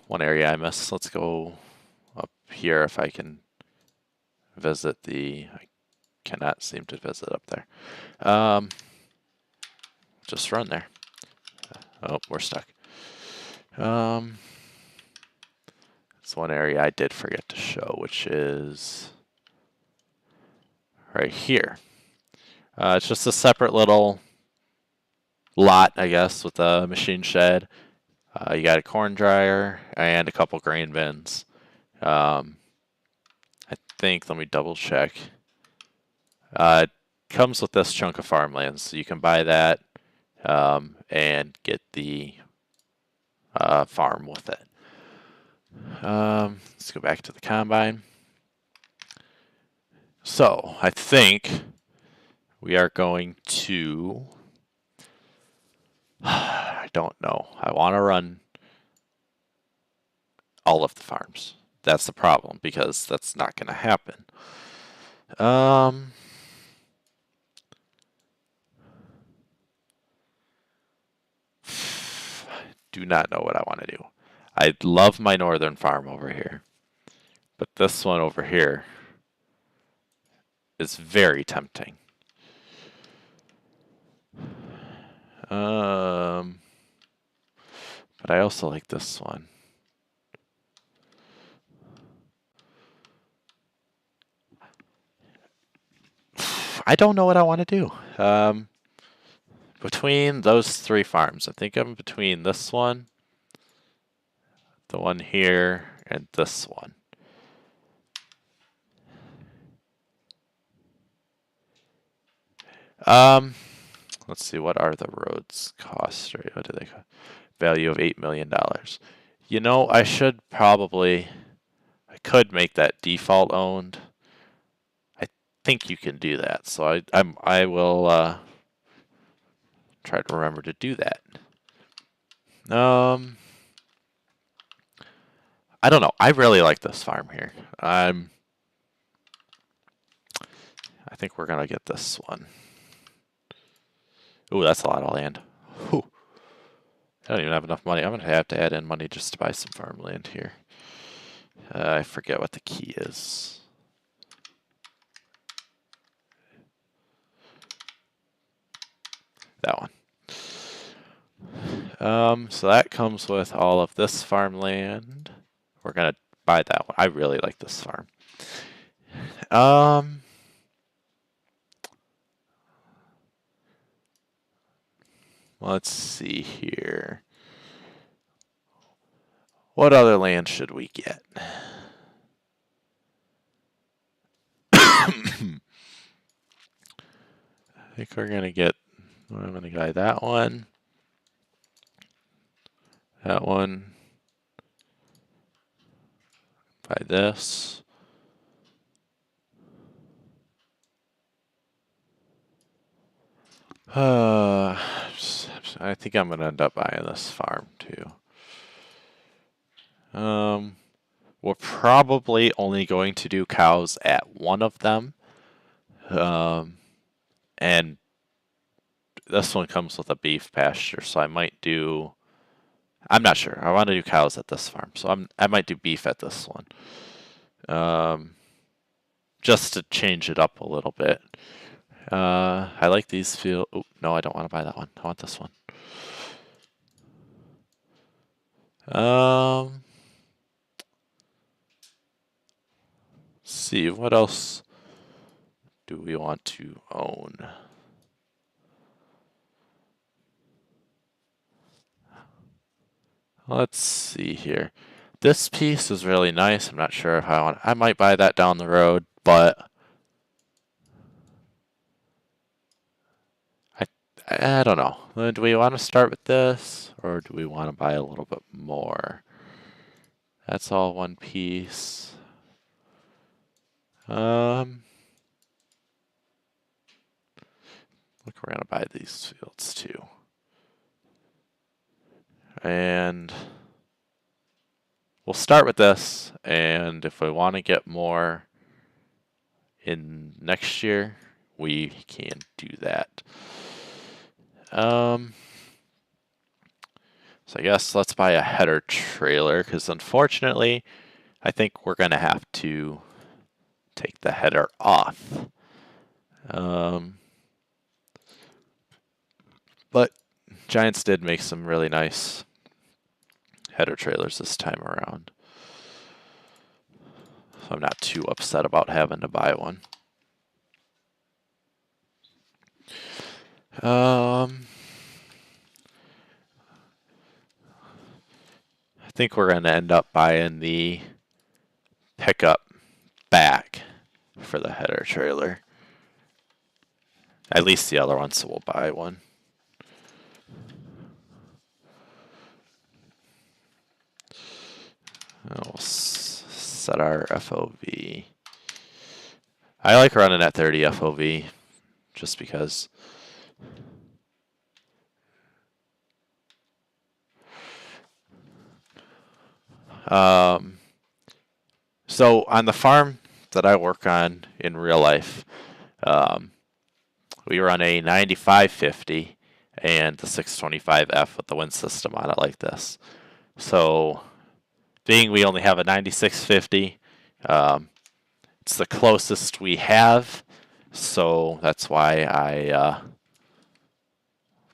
One area I missed. Let's go up here if I can visit I cannot seem to visit up there. Just run there. Oh, we're stuck. It's one area I did forget to show, which is right here. It's just a separate little lot, I guess, with a machine shed. You got a corn dryer and a couple grain bins. I think, let me double check. It comes with this chunk of farmland, so you can buy that and get the farm with it. Let's go back to the combine. So I think we are going to... I don't know. I want to run all of the farms. That's the problem, because that's not going to happen. I do not know what I want to do. I love my northern farm over here, but this one over here is very tempting. But I also like this one. I don't know what I want to do. Between those three farms, I think I'm between this one, the one here, and this one. Let's see, what are the roads cost? Right? What do they cost? Value of $8 million. You know, I should probably, I could make that default owned. I think you can do that, so I will try to remember to do that. I don't know. I really like this farm here. I think we're gonna get this one. Ooh, that's a lot of land. Whew. I don't even have enough money. I'm gonna have to add in money just to buy some farmland here. I forget what the key is. That one. So that comes with all of this farmland. We're gonna buy that one. I really like this farm. Let's see here. What other land should we get? I think we're gonna get. I'm gonna buy that one. That one. Buy this. I think I'm gonna end up buying this farm too. We're probably only going to do cows at one of them. And this one comes with a beef pasture, so I might do... I'm not sure. I want to do cows at this farm, so I might do beef at this one. Just to change it up a little bit. I like these fields. Oh, no, I don't want to buy that one. I want this one. See, what else do we want to own? Let's see here. This piece is really nice. I'm not sure if I want. I might buy that down the road, but I don't know. Do we want to start with this, or do we want to buy a little bit more? That's all one piece. Look, we're gonna buy these fields too. And we'll start with this, and if we want to get more in next year, we can do that. So I guess let's buy a header trailer, because unfortunately, I think we're gonna have to take the header off. But Giants did make some really nice header trailers this time around. So I'm not too upset about having to buy one. I think we're going to end up buying the pickup back for the header trailer. At least the other one, so we'll buy one. We'll set our FOV. I like running at 30 FOV. just because. So on the farm that I work on in real life, we run a 9550 and the 625F with the wind system on it like this. So being we only have a 9650, it's the closest we have, so that's why I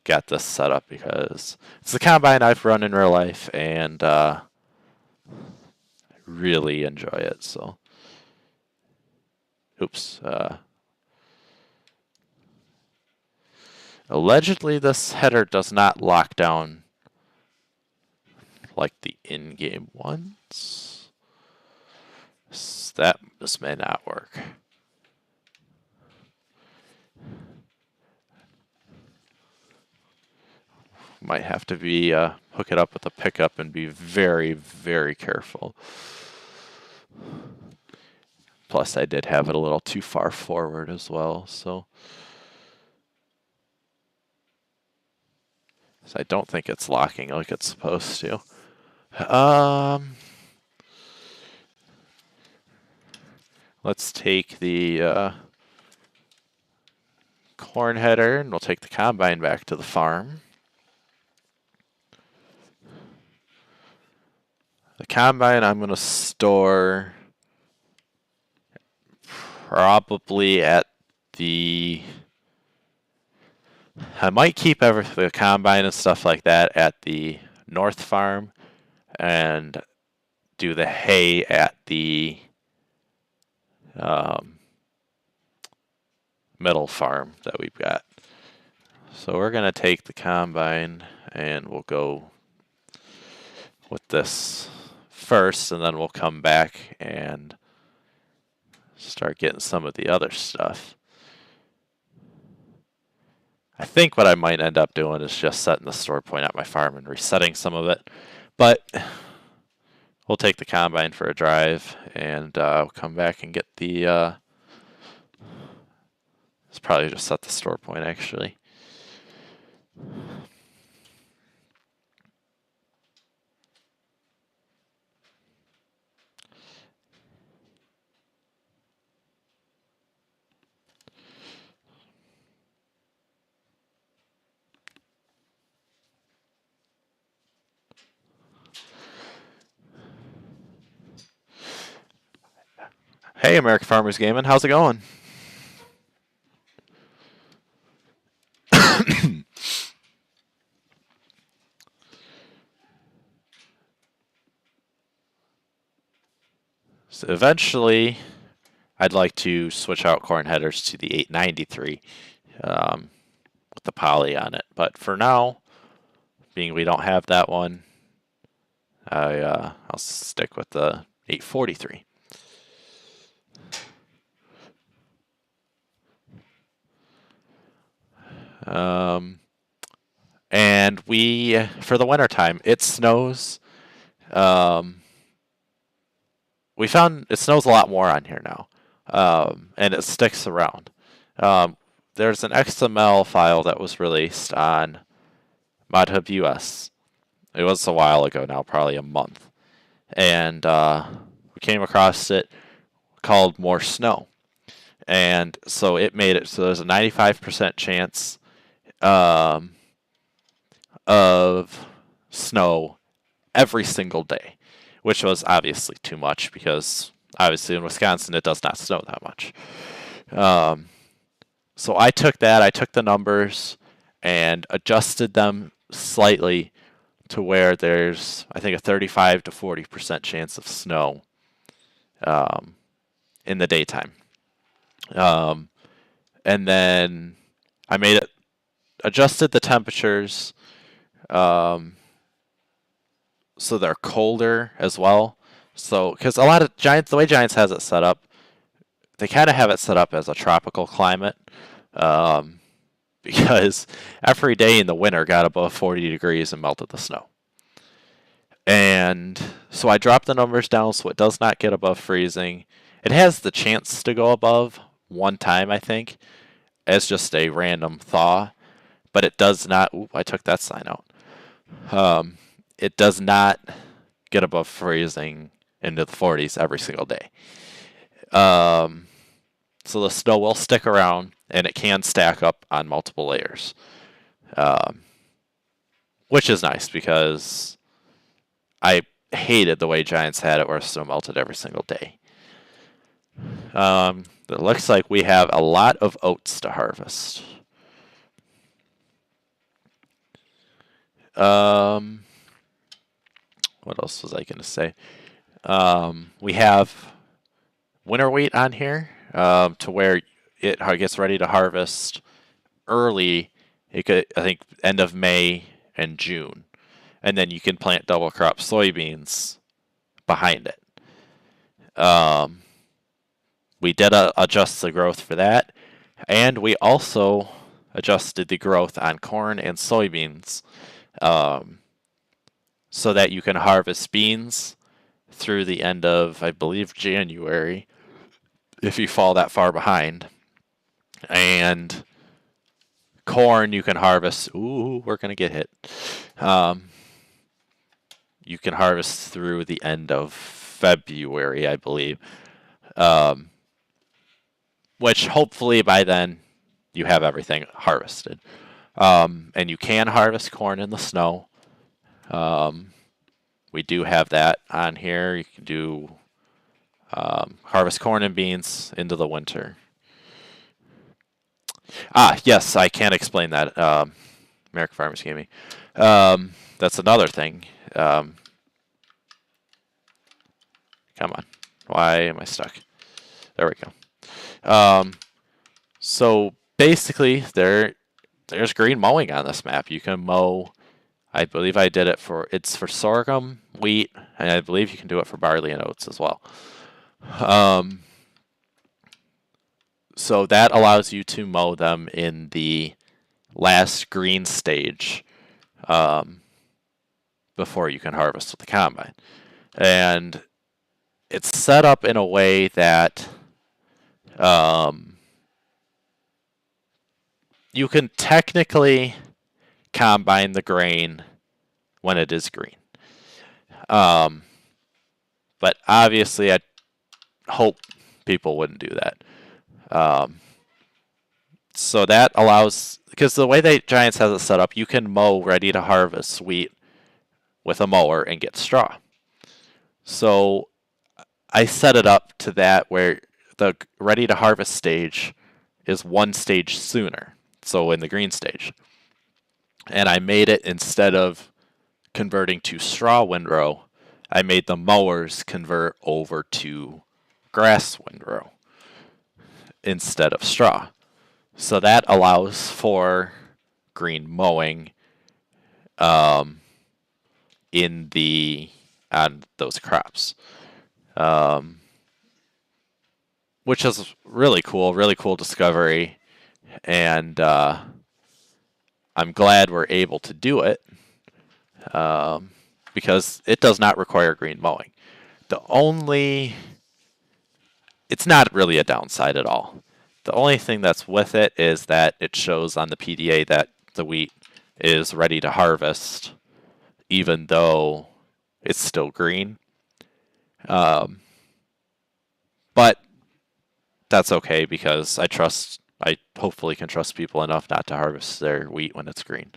got this set up, because it's the combine I've run in real life, and I really enjoy it. So, oops. Allegedly, this header does not lock down like the in-game ones. This may not work. Might have to be hook it up with a pickup and be very, very careful. Plus, I did have it a little too far forward as well, so I don't think it's locking like it's supposed to. Let's take the corn header, and we'll take the combine back to the farm. The combine I'm going to store probably at the... I might keep the combine and stuff like that at the north farm and do the hay at the middle farm that we've got. So we're going to take the combine and we'll go with this first, and then we'll come back and start getting some of the other stuff. I think what I might end up doing is just setting the store point at my farm and resetting some of it. But we'll take the combine for a drive and come back and get the... let's probably just set the store point, actually. Hey, American Farmers Gaming, how's it going? So eventually, I'd like to switch out corn headers to the 893 with the poly on it. But for now, being we don't have that one, I'll stick with the 843. And for the winter time, it snows. We found it snows a lot more on here now, and it sticks around. There's an XML file that was released on ModHub US. It was a while ago now, probably a month. And we came across it called More Snow. And so it made it so there's a 95% chance of snow every single day, which was obviously too much because obviously in Wisconsin it does not snow that much. So I took the numbers and adjusted them slightly to where there's, I think, a 35 to 40% chance of snow in the daytime. And then I adjusted the temperatures so they're colder as well. So, because a lot of the way Giants has it set up, they kind of have it set up as a tropical climate, because every day in the winter got above 40 degrees and melted the snow. And so I dropped the numbers down so it does not get above freezing. It has the chance to go above one time, I think. as just a random thaw, but it does not. Oop, I took that sign out. It does not get above freezing into the 40s every single day. So the snow will stick around, and it can stack up on multiple layers, which is nice because I hated the way Giants had it where snow melted every single day. It looks like we have a lot of oats to harvest. What else was I going to say? We have winter wheat on here to where it gets ready to harvest early. It could, I think, end of May and June, and then you can plant double crop soybeans behind it. We did adjust the growth for that, and we also adjusted the growth on corn and soybeans so that you can harvest beans through the end of, I believe, January, if you fall that far behind. And corn you can harvest. Ooh, we're going to get hit. You can harvest through the end of February, I believe. Which hopefully by then you have everything harvested. And you can harvest corn in the snow. We do have that on here. You can do harvest corn and beans into the winter. Yes, I can explain that. American Farmers Gaming. That's another thing. Come on. Why am I stuck? There we go. So basically, there's green mowing on this map. You can mow. I believe I did it it's for sorghum, wheat, and I believe you can do it for barley and oats as well. So that allows you to mow them in the last green stage before you can harvest with the combine. And it's set up in a way that you can technically combine the grain when it is green. But obviously I hope people wouldn't do that. So that allows, because the way that Giants has it set up, you can mow ready to harvest wheat with a mower and get straw. So I set it up to that where the ready to harvest stage is one stage sooner. So in the green stage. And I made it, instead of converting to straw windrow, I made the mowers convert over to grass windrow instead of straw. So that allows for green mowing on those crops. Which is really cool discovery. And I'm glad we're able to do it because it does not require green mowing. It's not really a downside at all. The only thing that's with it is that it shows on the PDA that the wheat is ready to harvest, even though it's still green. But that's okay because I hopefully can trust people enough not to harvest their wheat when it's green.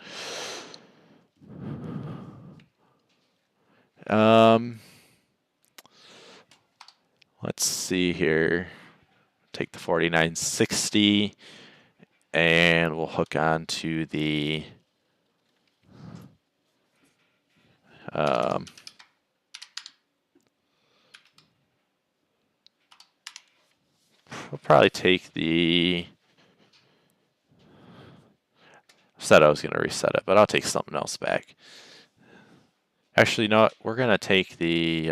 Let's see here. Take the 4960 and we'll hook on to the we'll probably take the, I said I was going to reset it, but I'll take something else back. Actually, you know what? We're going to take the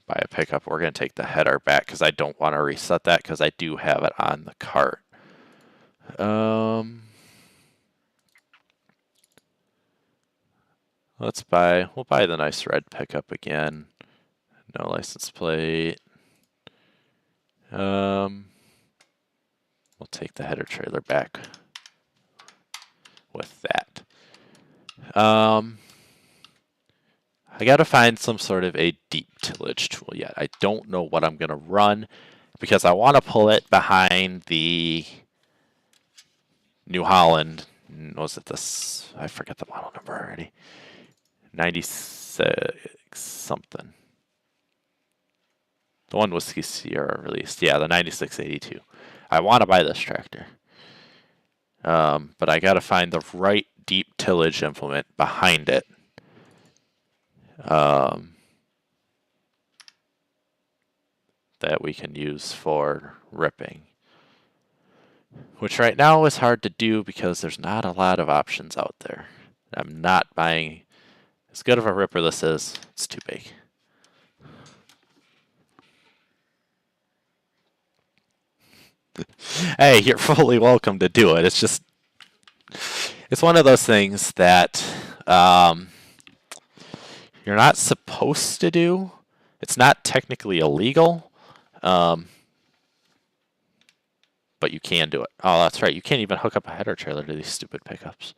buy a pickup. We're going to take the header back because I don't want to reset that because I do have it on the cart. We'll buy the nice red pickup again. No license plate. We'll take the header trailer back with that. I got to find some sort of a deep tillage tool yet. I don't know what I'm going to run because I want to pull it behind the New Holland. Was it this? I forget the model number already. 96 something. The one Whiskey Sierra released. Yeah, the 9682. I want to buy this tractor. But I got to find the right deep tillage implement behind it. That we can use for ripping. Which right now is hard to do because there's not a lot of options out there. I'm not buying as good of a ripper this is. It's too big. Hey, you're fully welcome to do it. It's just, it's one of those things that you're not supposed to do. It's not technically illegal, but you can do it. Oh, that's right. You can't even hook up a header trailer to these stupid pickups.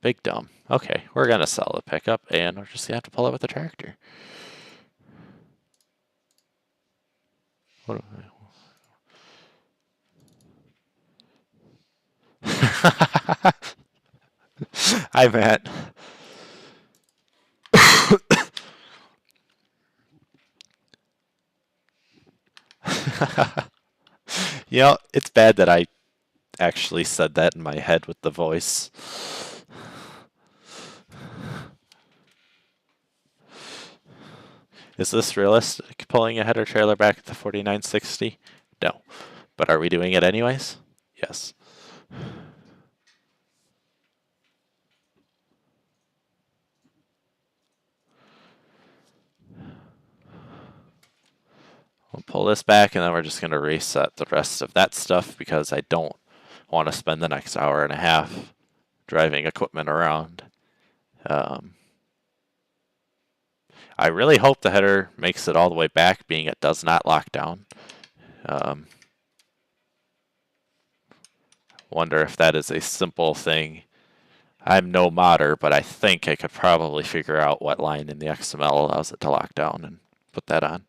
Big dumb. Okay, we're going to sell the pickup, and we're just going to have to pull it with the tractor. What Hi, Matt. You know, it's bad that I actually said that in my head with the voice. Is this realistic, pulling a header trailer back at the 4960? No. But are we doing it anyways? Yes. We'll pull this back, and then we're just going to reset the rest of that stuff because I don't want to spend the next hour and a half driving equipment around. I really hope the header makes it all the way back, being it does not lock down. Wonder if that is a simple thing. I'm no modder, but I think I could probably figure out what line in the XML allows it to lock down and put that on.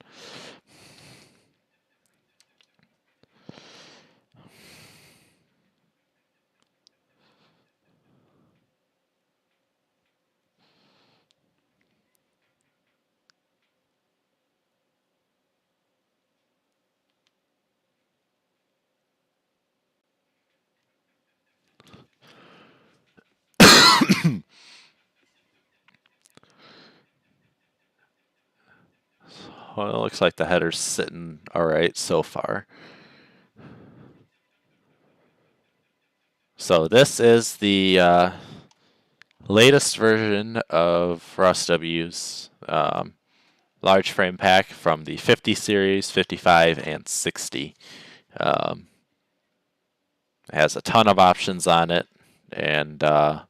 Well, it looks like the header's sitting all right so far. So this is the latest version of Ross W's large frame pack from the 50 series, 55, and 60. It has a ton of options on it, and it's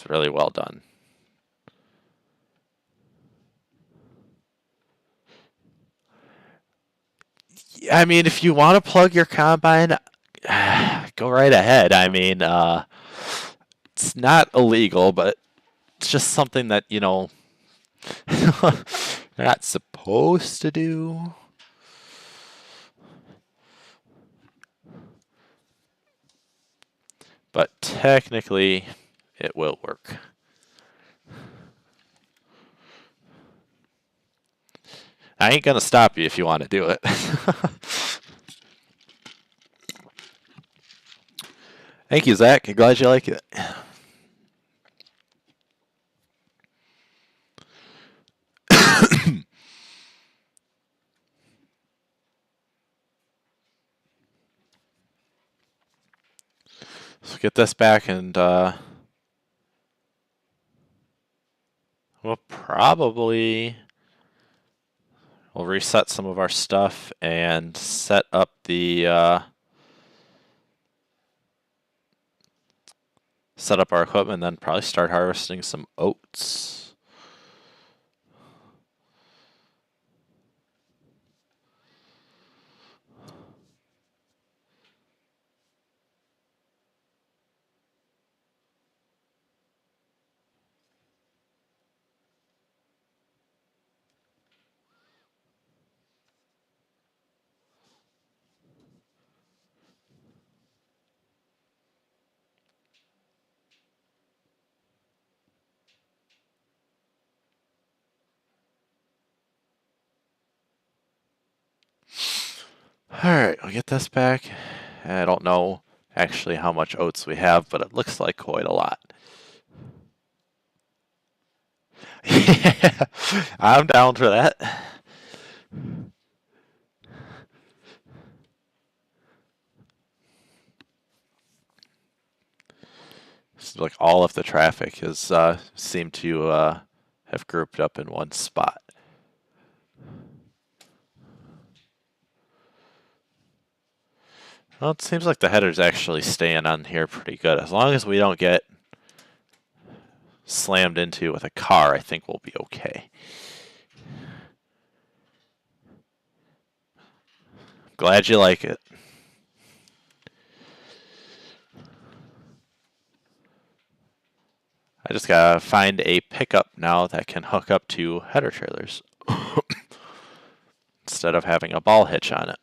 really well done. I mean, if you want to plug your combine, go right ahead. I mean, it's not illegal, but it's just something that, you know, you're not supposed to do. But technically, it will work. I ain't going to stop you if you want to do it. Thank you, Zach. I'm glad you like it. Let's get this back, and we'll reset some of our stuff and set up the set up our equipment, and then probably start harvesting some oats. Alright, I'll get this back. I don't know actually how much oats we have, but it looks like quite a lot. Yeah, I'm down for that. It's like all of the traffic has seemed to have grouped up in one spot. Well, it seems like the header's actually staying on here pretty good. As long as we don't get slammed into with a car, I think we'll be okay. Glad you like it. I just gotta find a pickup now that can hook up to header trailers instead of having a ball hitch on it.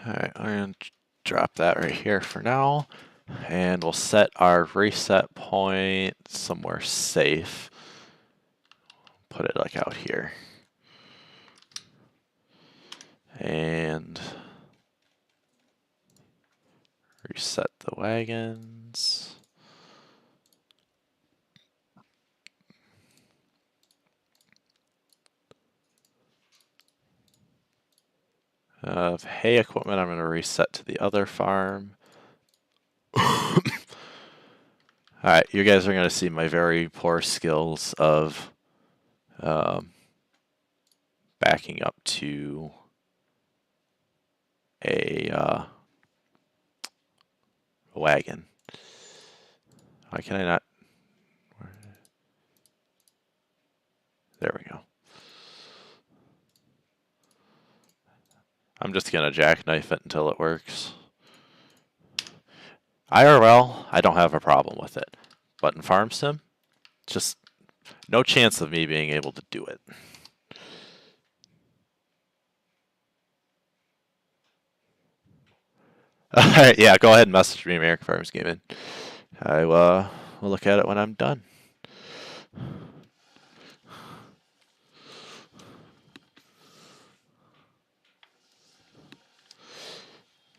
Alright, I'm going to drop that right here for now. And we'll set our reset point somewhere safe. Put it like out here. And reset the wagons. Hay equipment, I'm going to reset to the other farm. Alright, you guys are going to see my very poor skills of backing up to a wagon. Why can I not? There we go. I'm just going to jackknife it until it works. IRL, I don't have a problem with it. But in Farm Sim, just no chance of me being able to do it. Alright, yeah, go ahead and message me, American Farms Gaming. I will look at it when I'm done.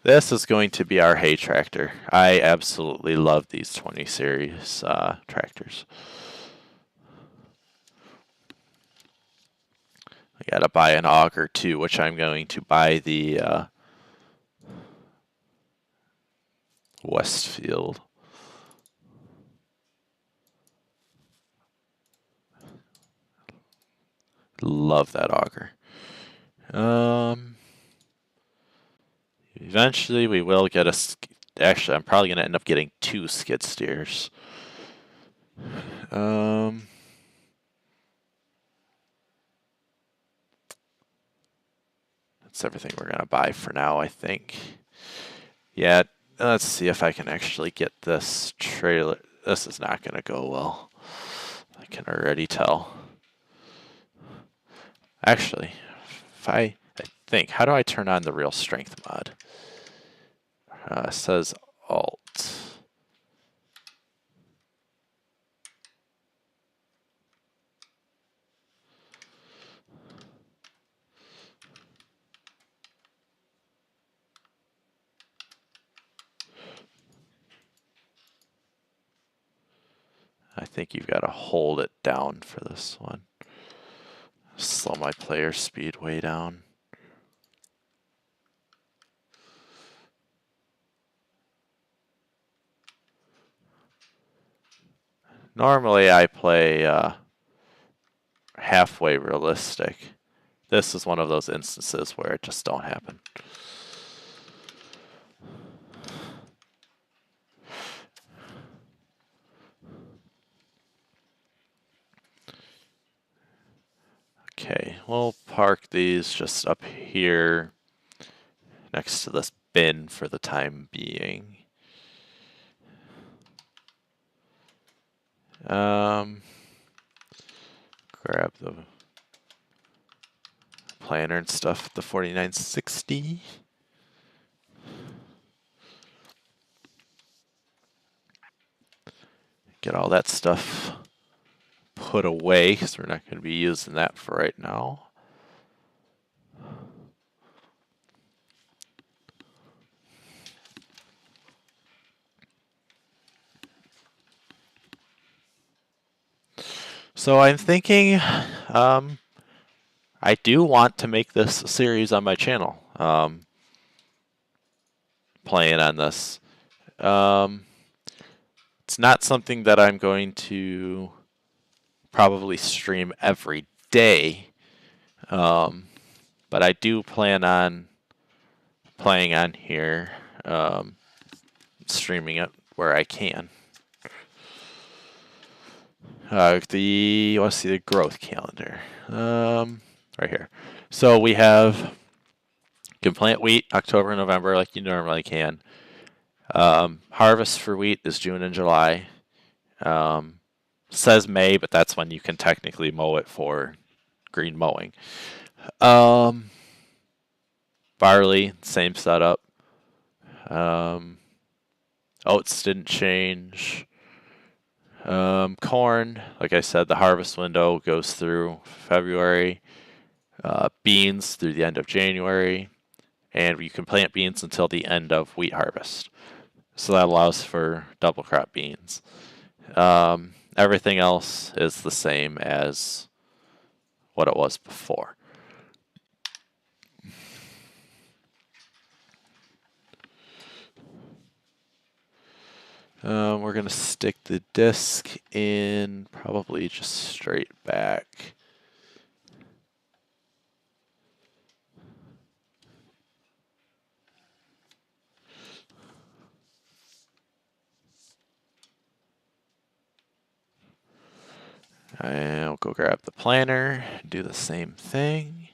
This is going to be our hay tractor. I absolutely love these 20 series tractors. I gotta buy an auger too, which I'm going to buy the Westfield. Love that auger. Eventually we will get a... Actually, I'm probably going to end up getting 2 skid steers. That's everything we're going to buy for now, I think. Yeah, let's see if I can actually get this trailer. This is not going to go well. I can already tell. Actually, if I think, how do I turn on the real strength mod? Says Alt. I think you've got to hold it down for this one. Slow my player speed way down. Normally I play halfway realistic. This is one of those instances where it just don't happen. Okay, we'll park these just up here next to this bin for the time being. Grab the planner and stuff, the 4960. Get all that stuff put away because we're not going to be using that for right now. So I'm thinking I do want to make this a series on my channel. Playing on this. It's not something that I'm going to probably stream every day, but I do plan on playing on here, streaming it where I can. You want to see the growth calendar, right here. So we can plant wheat October and November like you normally can. Harvest for wheat is June and July. Says May, but that's when you can technically mow it for green mowing. Barley, same setup. Oats didn't change. Corn, like I said, the harvest window goes through February. Beans through the end of January. And you can plant beans until the end of wheat harvest. So that allows for double crop beans. Everything else is the same as what it was before. We're going to stick the disc in probably just straight back. I'll go grab the planter, do the same thing.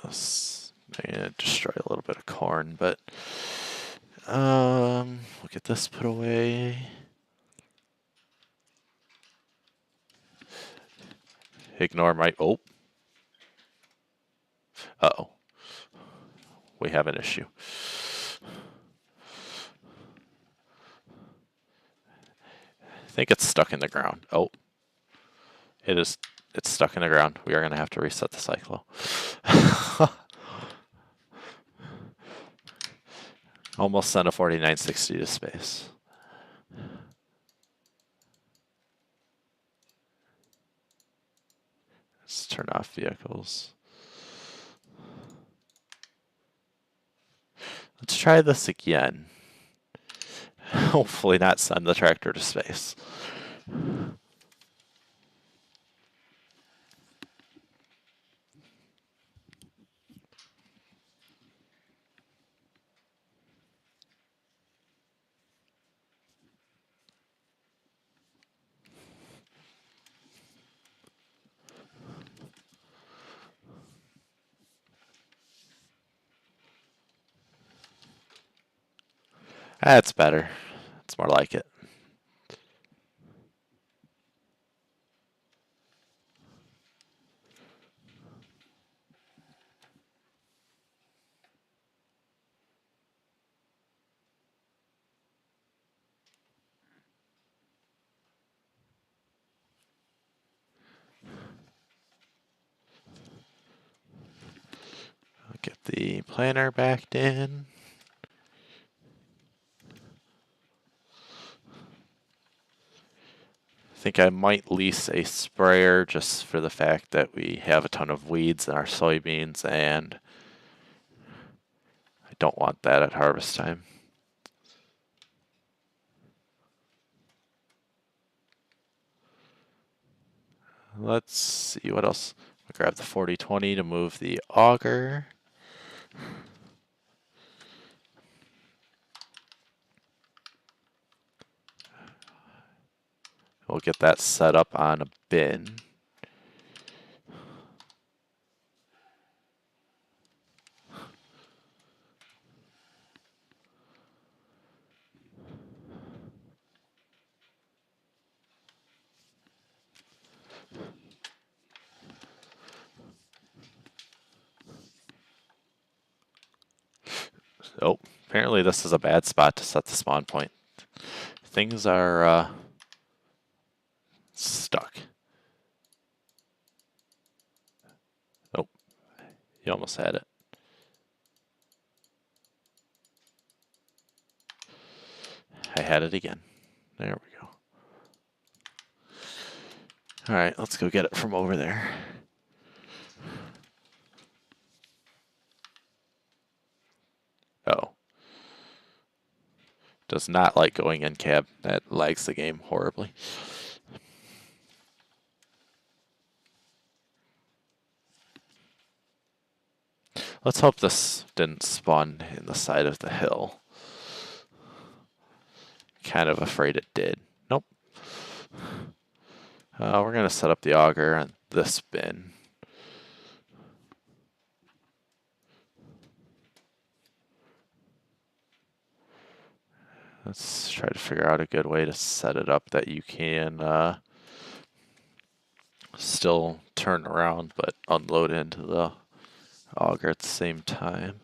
Yes. I'm gonna destroy a little bit of corn, but we'll get this put away. Ignore my Uh-oh. We have an issue. I think it's stuck in the ground. Oh. It is. It's stuck in the ground. We are going to have to reset the cyclo. Almost sent a 4960 to space. Let's turn off vehicles. Let's try this again. Hopefully not send the tractor to space. That's better. It's more like it. I'll get the planter backed in. I think I might lease a sprayer just for the fact that we have a ton of weeds in our soybeans and I don't want that at harvest time. Let's see what else. I'll grab the 4020 to move the auger. We'll get that set up on a bin. Oh, apparently this is a bad spot to set the spawn point. Things are stuck. Oh, you almost had it. I had it again. There we go. Alright, let's go get it from over there. Oh. Does not like going in cab. That lags the game horribly. Let's hope this didn't spawn in the side of the hill. Kind of afraid it did. Nope. We're going to set up the auger on this bin. Let's try to figure out a good way to set it up that you can still turn around but unload into the auger at the same time.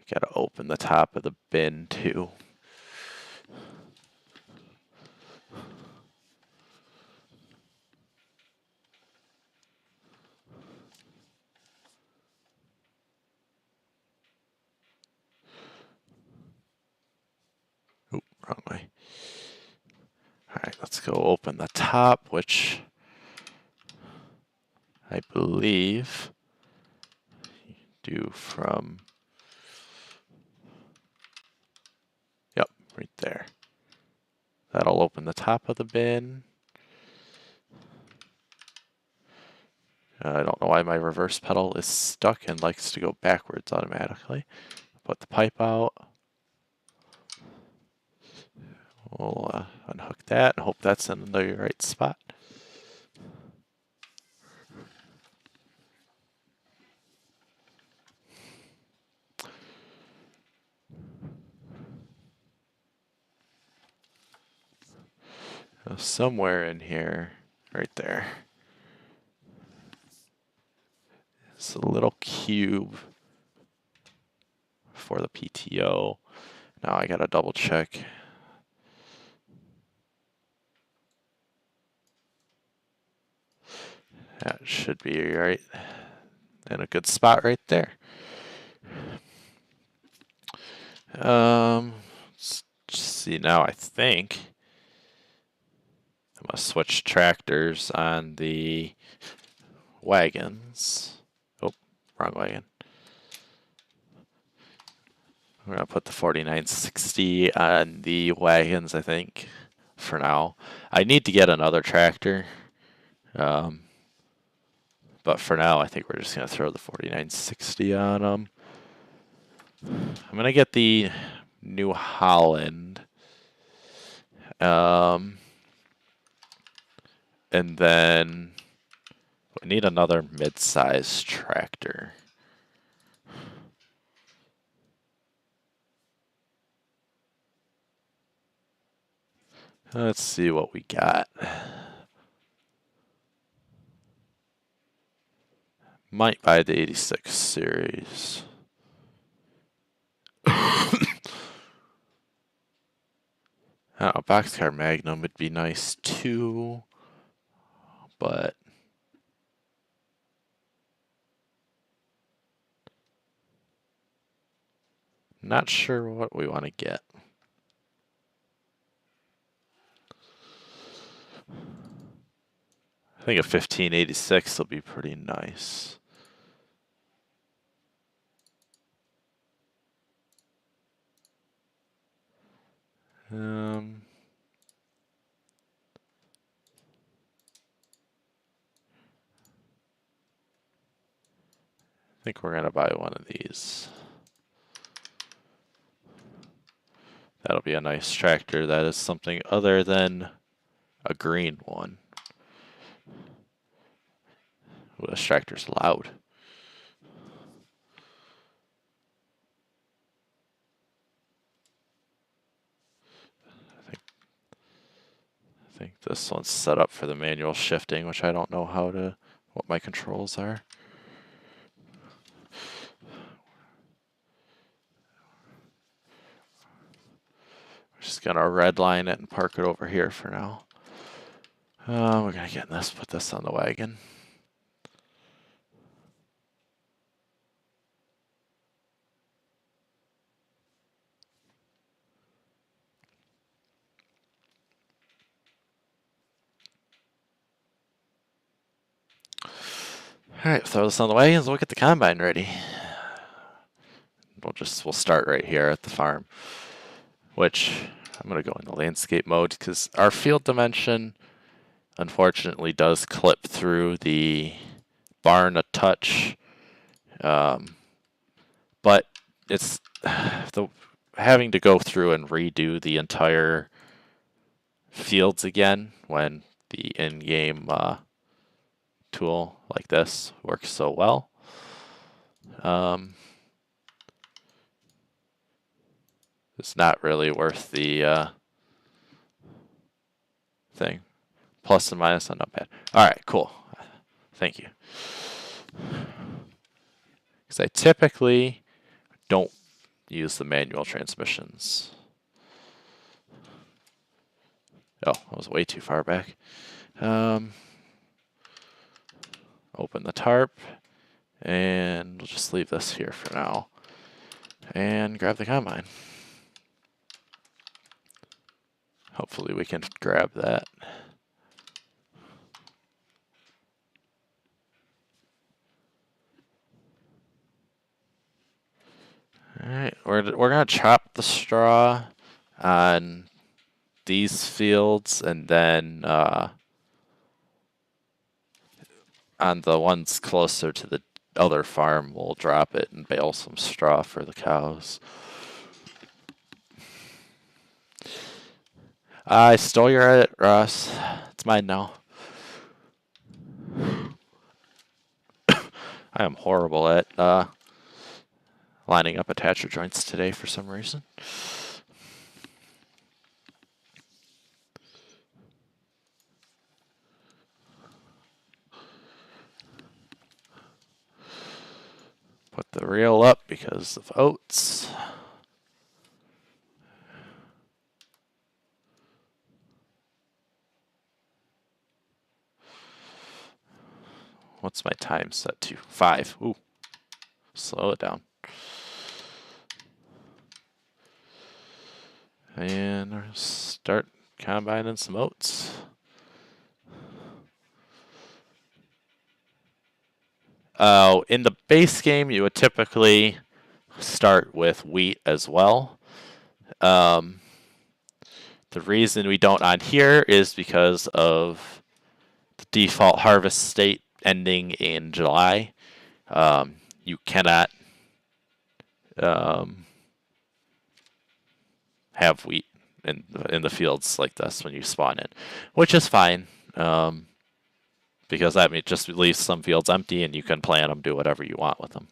Gotta open the top of the bin too. Oop, wrong way. Alright, let's go open the top, which I believe you do from, yep, right there. That'll open the top of the bin. I don't know why my reverse pedal is stuck and likes to go backwards automatically. Put the pipe out. We'll unhook that and hope that's in the right spot. Somewhere in here, right there, it's a little cube for the PTO. Now I gotta double check. That should be right in a good spot right there. Let's see now. I think I'm gonna switch tractors on the wagons. Oh, wrong wagon. We're gonna put the 4960 on the wagons, I think, for now. I need to get another tractor. But for now, I think we're just gonna throw the 4960 on them. I'm gonna get the New Holland. And then we need another mid-size tractor. Let's see what we got. Might buy the 86 series. A boxcar Magnum would be nice too, but not sure what we want to get. I think a 1586 will be pretty nice. I think we're gonna buy one of these. That'll be a nice tractor. That is something other than a green one. Ooh, this tractor's loud. I think this one's set up for the manual shifting, which I don't know what my controls are. We're just gonna redline it and park it over here for now. We're gonna get this, put this on the wagon. Alright, throw this on the wagons, we'll get the combine ready. We'll start right here at the farm, which I'm gonna go into landscape mode because our field dimension unfortunately does clip through the barn a touch, but it's having to go through and redo the entire fields again when the in-game tool like this works so well. It's not really worth the thing. Plus and minus on notepad. Alright, cool. Thank you. Because I typically don't use the manual transmissions. Oh, I was way too far back. Open the tarp, and we'll just leave this here for now. And grab the combine. Hopefully we can grab that. Alright, we're gonna chop the straw on these fields, and then on the ones closer to the other farm, we'll drop it and bale some straw for the cows. I stole your edit, Ross. It's mine now. I am horrible at lining up attacher joints today for some reason. Put the reel up because of oats. What's my time set to? 5. Ooh. Slow it down. And start combining some oats. In the base game, you would typically start with wheat as well. The reason we don't on here is because of the default harvest state ending in July. You cannot have wheat in the fields like this when you spawn in, which is fine. Because that just leaves some fields empty and you can plant them, do whatever you want with them.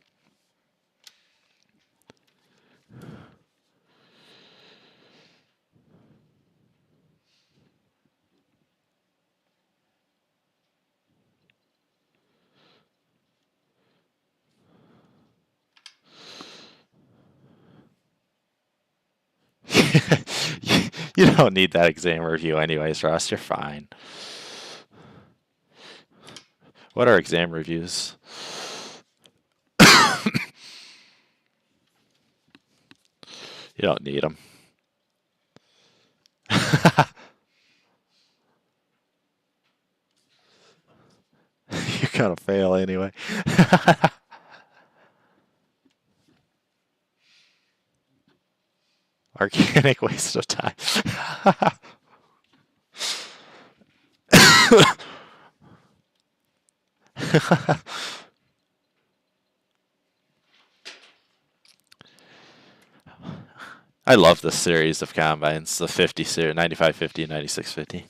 You don't need that exam review anyways, Ross. You're fine. What are exam reviews? You don't need them. You're gonna fail anyway. Organic waste of time. I love this series of combines, the 50 series, 9550 and 9650.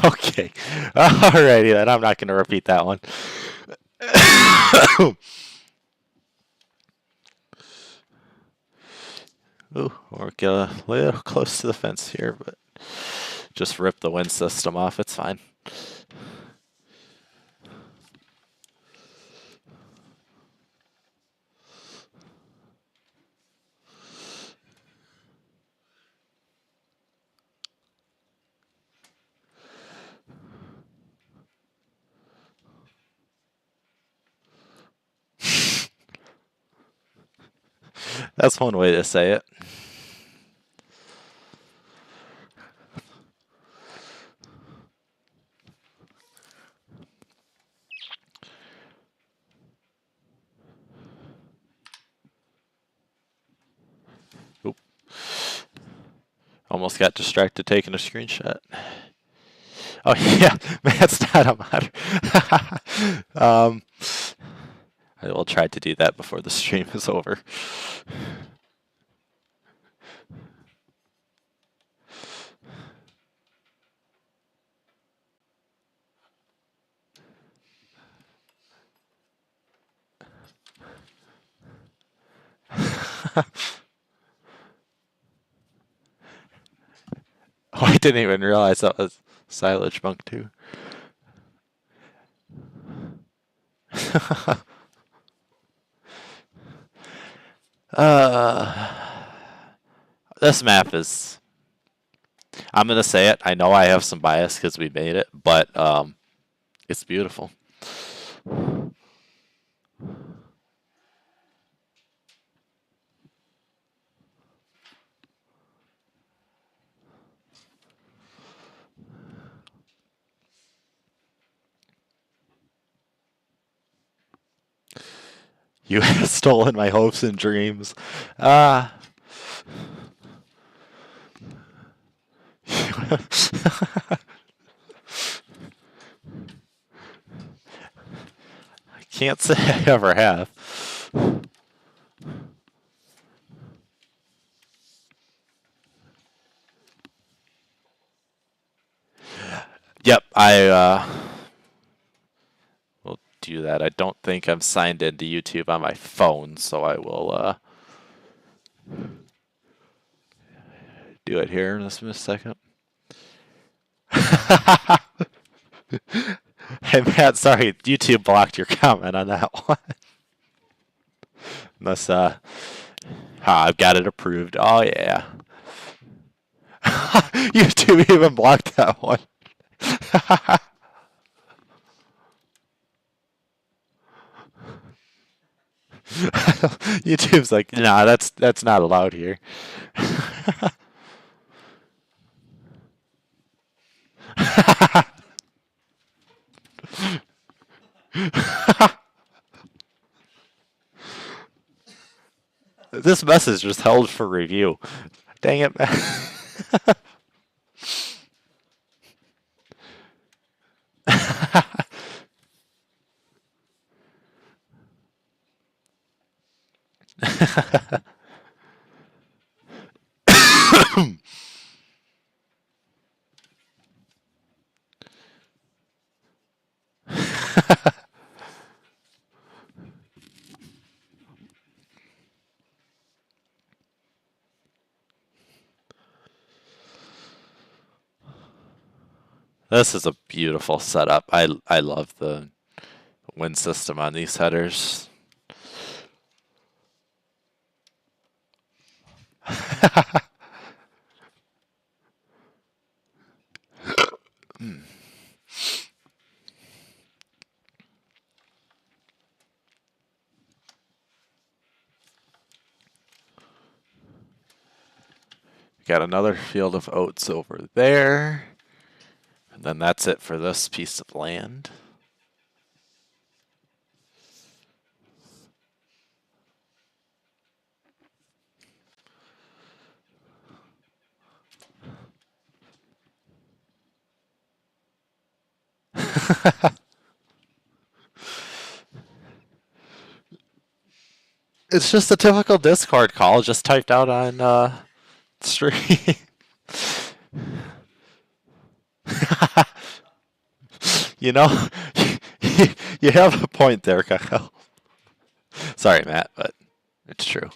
Okay. Alrighty then, I'm not going to repeat that one. Ooh, we're getting a little close to the fence here, but Just rip the wind system off. It's fine. That's one way to say it. Oop. Almost got distracted taking a screenshot. Oh yeah, Matt's not a modder. I will try to do that before the stream is over. Oh, I didn't even realize that was Silage Monk too. This map is... I'm gonna say it. I know I have some bias because we made it, but it's beautiful. You have stolen my hopes and dreams. I can't say I ever have. Yep, I will do that. I don't think I'm signed into YouTube on my phone, so I will do it here in just a second. Hey Matt, sorry, YouTube blocked your comment on that one. Unless I've got it approved. Oh yeah. YouTube even blocked that one. YouTube's like, nah, that's not allowed here. This message was held for review. Dang it, man. This is a beautiful setup. I love the wind system on these headers. Got another field of oats over there. And then that's it for this piece of land. It's just a typical Discord call, just typed out on stream. You know, you have a point there, Kyle. Sorry, Matt, but it's true.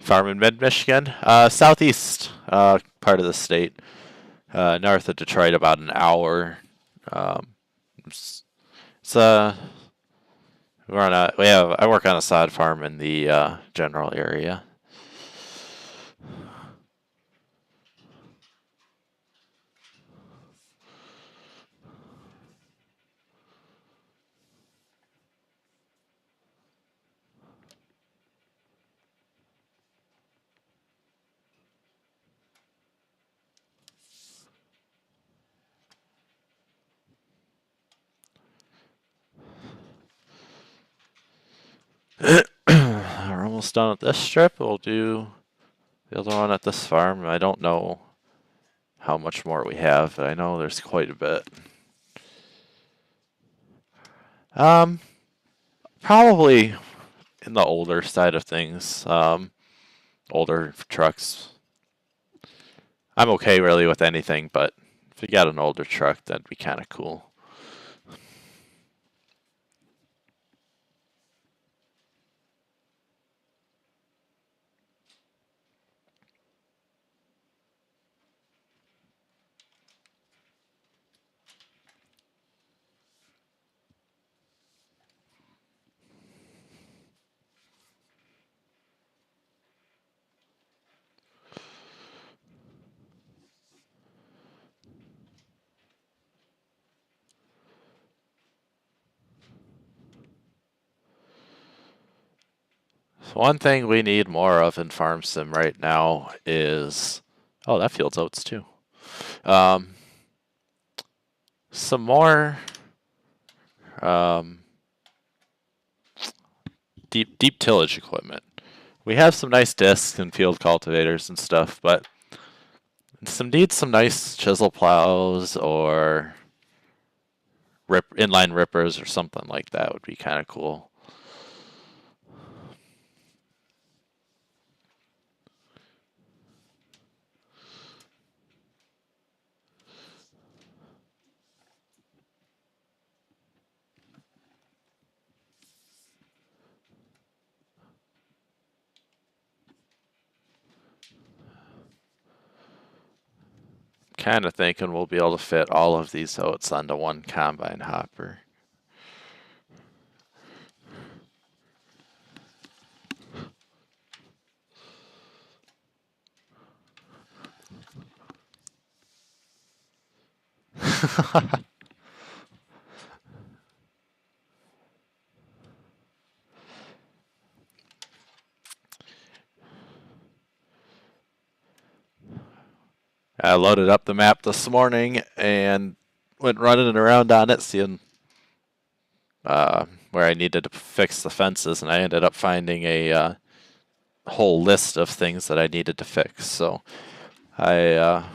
farm in mid-Michigan, southeast part of the state, north of Detroit, about an hour. It's, it's I work on a sod farm in the general area. We're almost done with this strip. We'll do the other one at this farm. I don't know how much more we have, but I know there's quite a bit. Probably in the older side of things. Older trucks. I'm okay really with anything, but if you got an older truck, that'd be kind of cool. So one thing we need more of in Farm Sim right now is, oh, that field's oats too. Some more deep tillage equipment. We have some nice discs and field cultivators and stuff, but need some nice chisel plows or inline rippers or something like that would be kind of cool. Kind of thinking we'll be able to fit all of these oats onto one combine hopper. I loaded up the map this morning and went running around on it, seeing where I needed to fix the fences, and I ended up finding a whole list of things that I needed to fix. So I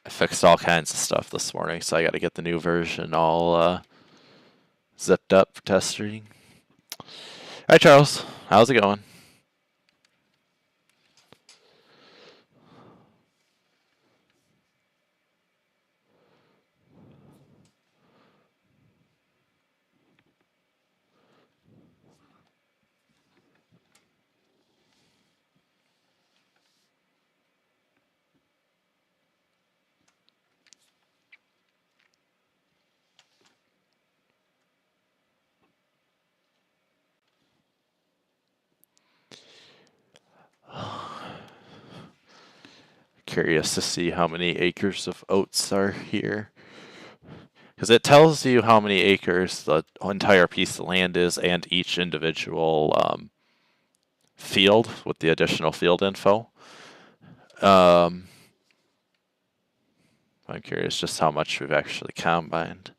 fixed all kinds of stuff this morning, so I got to get the new version all zipped up for testing. Hi, Charles. How's it going? Curious to see how many acres of oats are here. Because it tells you how many acres the entire piece of land is and each individual field with the additional field info. I'm curious just how much we've actually combined.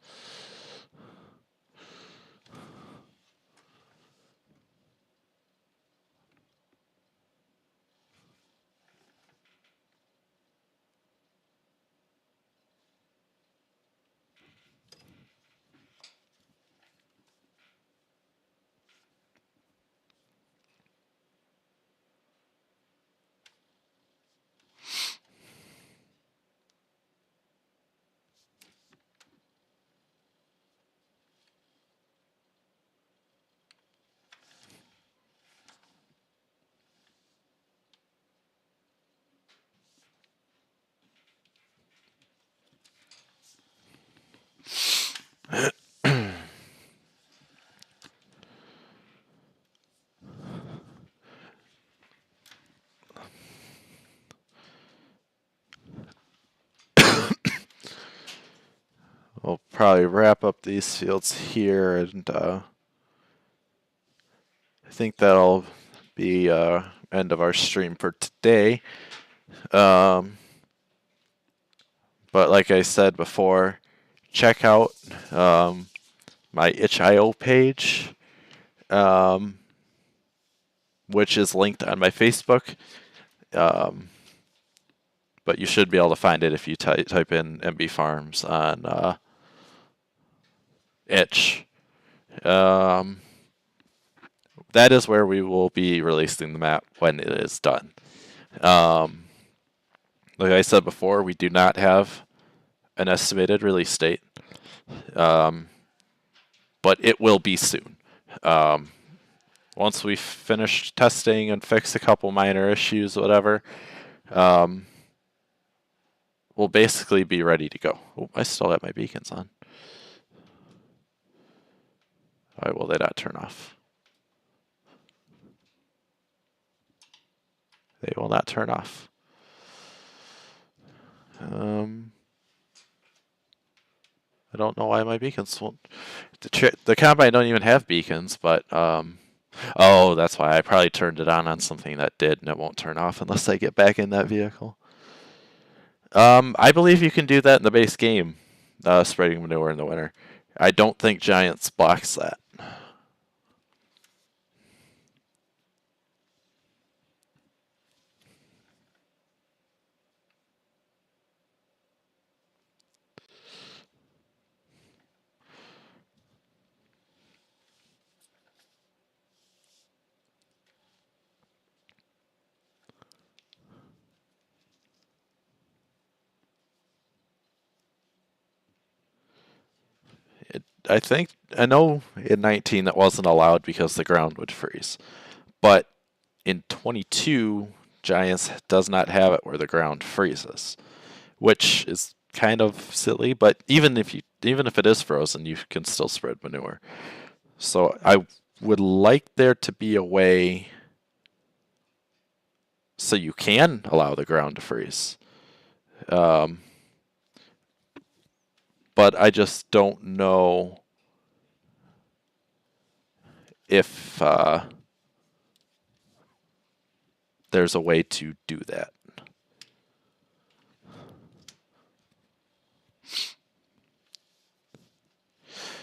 probably wrap up these fields here, and I think that'll be end of our stream for today. But like I said before, check out my itch.io page, which is linked on my Facebook. But you should be able to find it if you type in MB Farms on itch. That is where we will be releasing the map when it is done. Like I said before, we do not have an estimated release date, but it will be soon. Once we finish testing and fix a couple minor issues, whatever, we'll basically be ready to go. Oh, I still have my beacons on. Why will they not turn off? They will not turn off. I don't know why my beacons won't. The Combine don't even have beacons, but oh, that's why I probably turned it on something that did, and it won't turn off unless I get back in that vehicle. I believe you can do that in the base game, spreading manure in the winter. I don't think Giants blocks that. I know in 19 that wasn't allowed because the ground would freeze. But in 22, Giants does not have it where the ground freezes, which is kind of silly, but even if it is frozen, you can still spread manure. So I would like there to be a way so you can allow the ground to freeze. But I just don't know if there's a way to do that.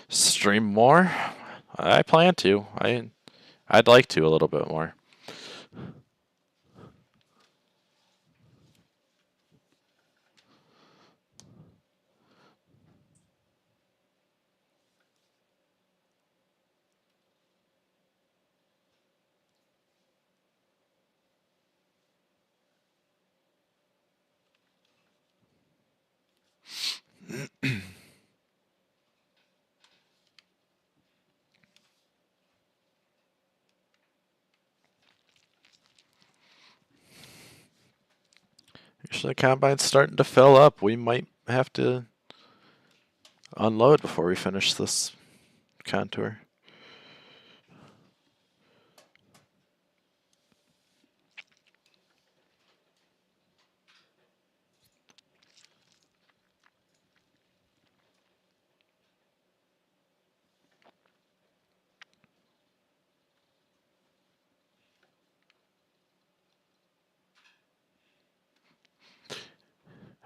Stream more? I plan to. I'd like to a little bit more. Actually, the combine's starting to fill up. We might have to unload before we finish this contour.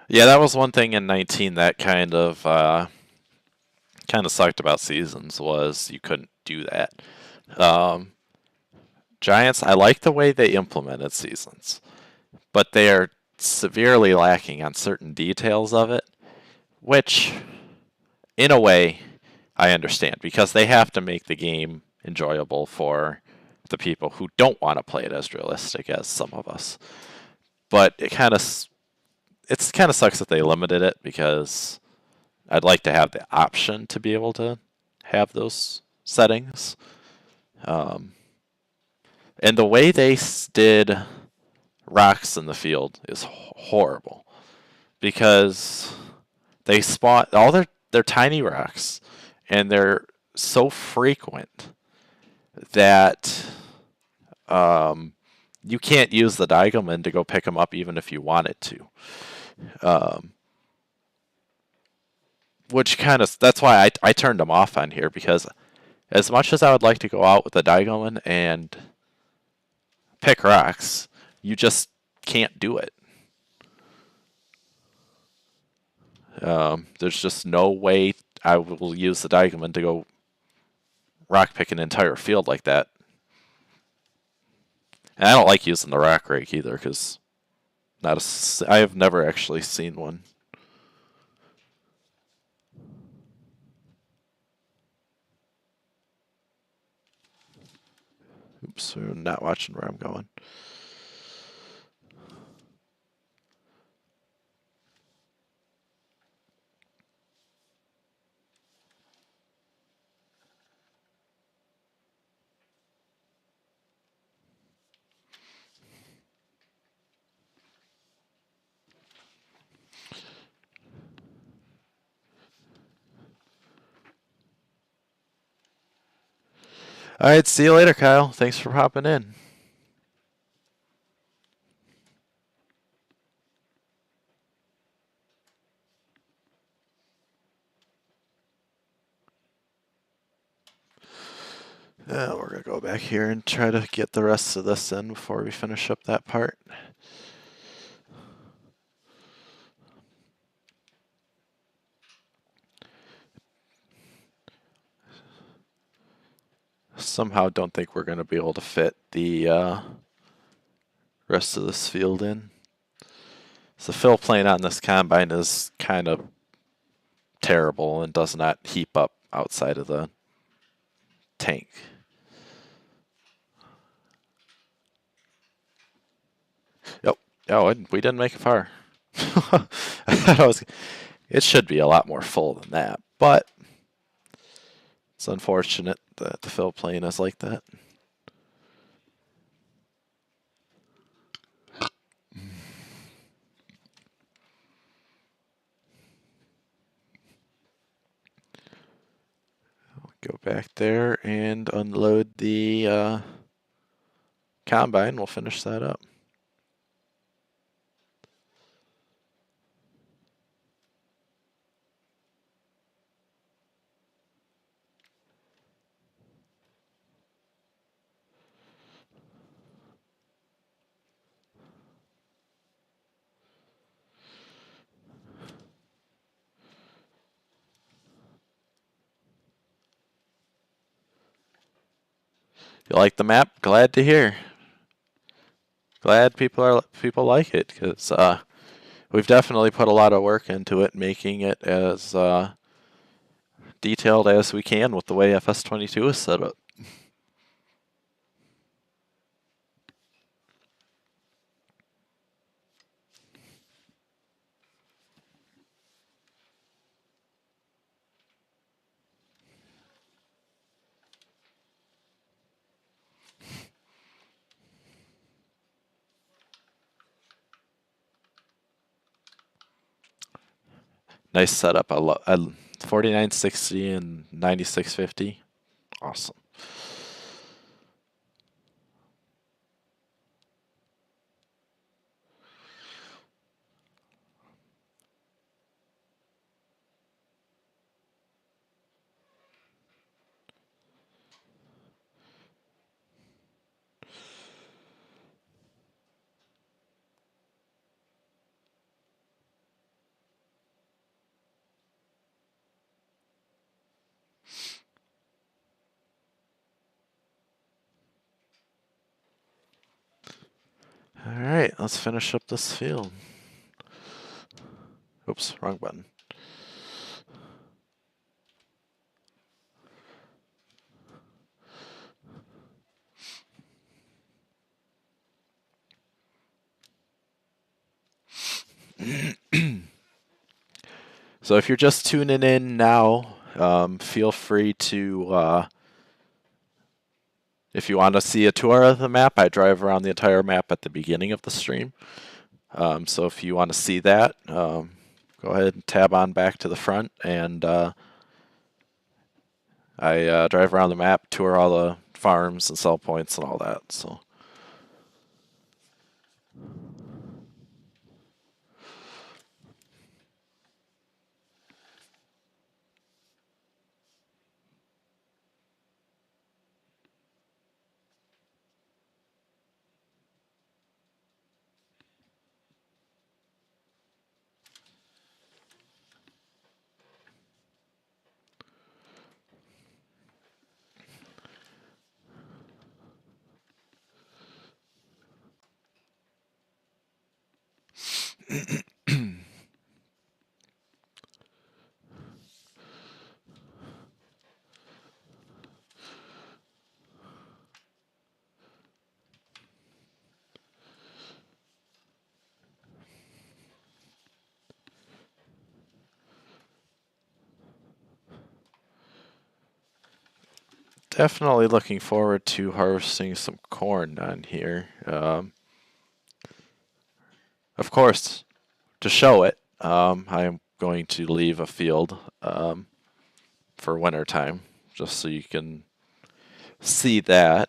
Yeah, that was one thing in 19 that kind of sucked about seasons, was you couldn't do that. Giants, I like the way they implemented seasons, but they are severely lacking on certain details of it, which, in a way, I understand, because they have to make the game enjoyable for the people who don't want to play it as realistic as some of us. But it kind of sucks that they limited it, because I'd like to have the option to be able to have those settings. And the way they did rocks in the field is horrible, because they spawn all their tiny rocks, and they're so frequent that you can't use the diagonal to go pick them up even if you wanted to. which kind of that's why I turned them off on here, because as much as I would like to go out with a diamond and pick rocks, you just can't do it. There's just no way I will use the diamond to go rock pick an entire field like that. And I don't like using the rock rake either, because I have never actually seen one. Oops, I'm not watching where I'm going. All right, see you later, Kyle. Thanks for hopping in. We're going to go back here and try to get the rest of this in before we finish up that part. Somehow don't think we're going to be able to fit the rest of this field in. So fill plane on this combine is kind of terrible and does not heap up outside of the tank. Yep. Oh, and we didn't make it far. It should be a lot more full than that, but it's unfortunate that the fill plane is like that. Go back there and unload the combine. We'll finish that up. You like the map? Glad to hear. Glad people like it, because we've definitely put a lot of work into it, making it as detailed as we can with the way FS22 is set up. Nice setup. I love 4960 and 9650. Awesome. All right, let's finish up this field. Oops, wrong button. So if you're just tuning in now, feel free to, if you want to see a tour of the map, I drive around the entire map at the beginning of the stream. So if you want to see that, go ahead and tab on back to the front, and I drive around the map, tour all the farms and sell points and all that. So. Definitely looking forward to harvesting some corn on here. Of course, to show it, I am going to leave a field for winter time, just so you can see that.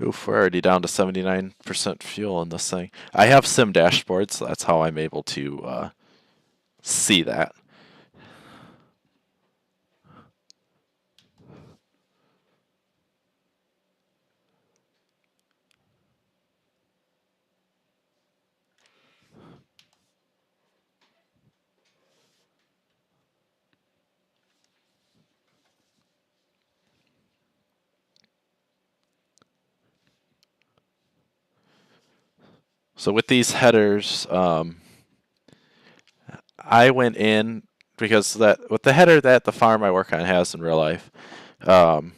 Oof, we're already down to 79% fuel in this thing. I have sim dashboards, so that's how I'm able to see that. So with these headers, I went in because that with the header that the farm I work on has in real life, um,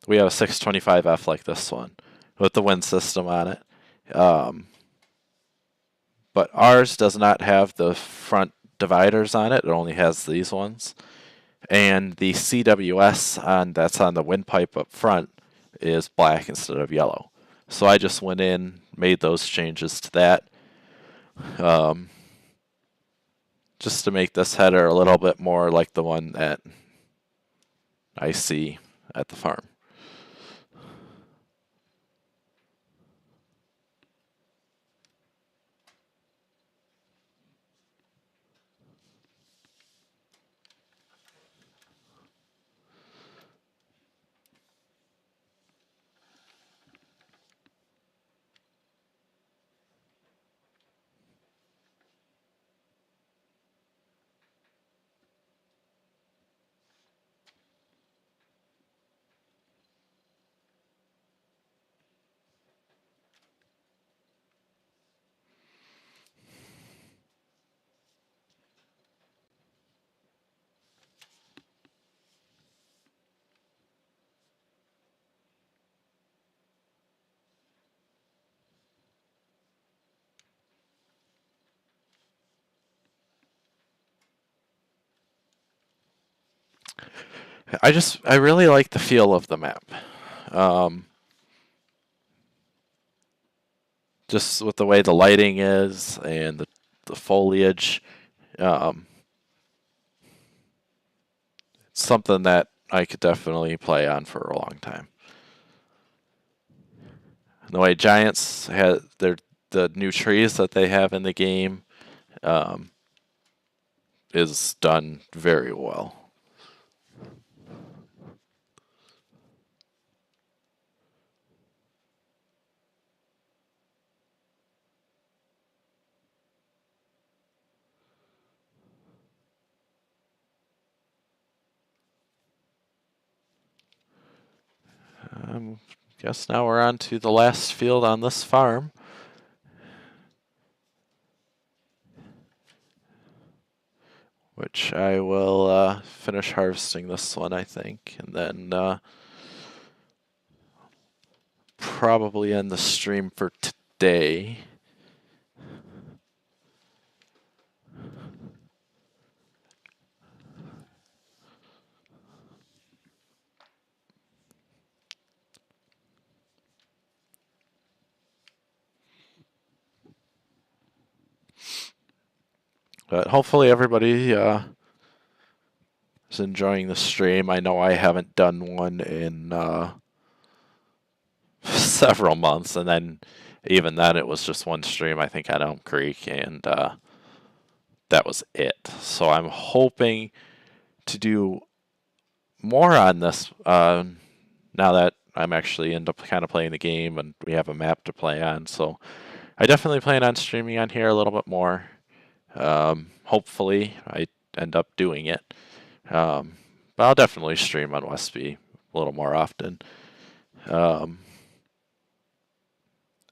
we have a 625F like this one with the wind system on it. But ours does not have the front dividers on it. It only has these ones. And the CWS that's on the windpipe up front is black instead of yellow. So I just went in, made those changes to that, um, just to make this header a little bit more like the one that I see at the farm. I really like the feel of the map. Um, just with the way the lighting is and the foliage. Um, it's something that I could definitely play on for a long time. The way Giants had the new trees that they have in the game um, is done very well. Guess now we're on to the last field on this farm. Which I will finish harvesting this one, I think, and then probably end the stream for today. But hopefully everybody is enjoying the stream. I know I haven't done one in several months, and then even then it was just one stream, I think, at Elm Creek, and that was it. So I'm hoping to do more on this now that I'm actually end up kind of playing the game and we have a map to play on. So I definitely plan on streaming on here a little bit more. Hopefully I end up doing it. But I'll definitely stream on Westby a little more often. Um,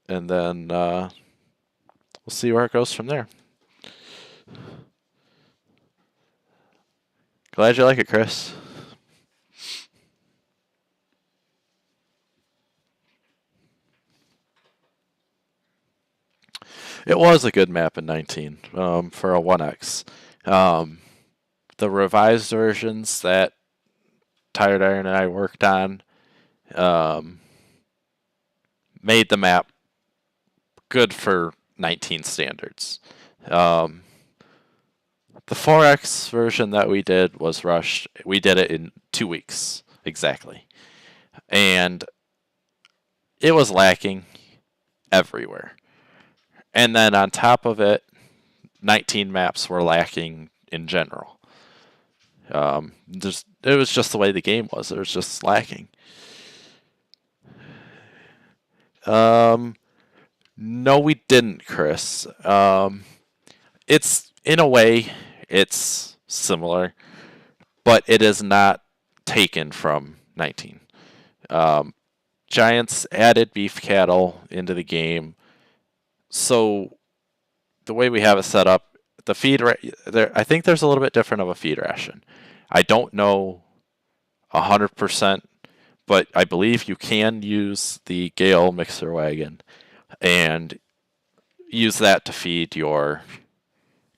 and then we'll see where it goes from there. Glad you like it, Chris. It was a good map in 19 for a 1x. Um, the revised versions that Tired Iron and I worked on um, made the map good for 19 standards. The 4x version that we did was rushed. We did it in 2 weeks exactly. And it was lacking everywhere. And then on top of it, 19 maps were lacking in general. It was just the way the game was. It was just lacking. No, we didn't, Chris. It's in a way, it's similar, but it is not taken from 19. Giants added beef cattle into the game, so the way we have it set up, the feed there, I think there's a little bit different of a feed ration. I don't know 100%, but I believe you can use the Gale mixer wagon and use that to feed your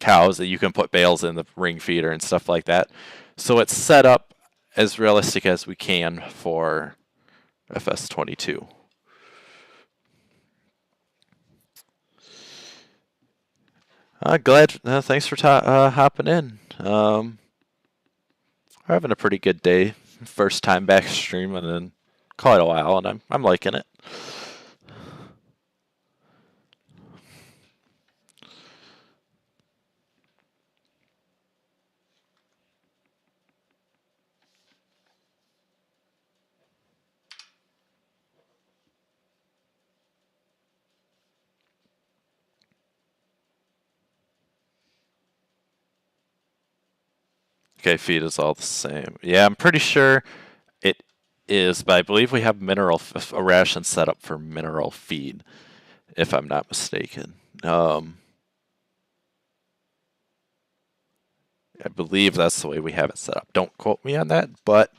cows. That you can put bales in the ring feeder and stuff like that. So it's set up as realistic as we can for FS22. Glad. Thanks for hopping in. We're having a pretty good day. First time back streaming in quite a while, and I'm liking it. Okay, feed is all the same. Yeah, I'm pretty sure it is, but I believe we have a ration set up for mineral feed, if I'm not mistaken. I believe that's the way we have it set up. Don't quote me on that, but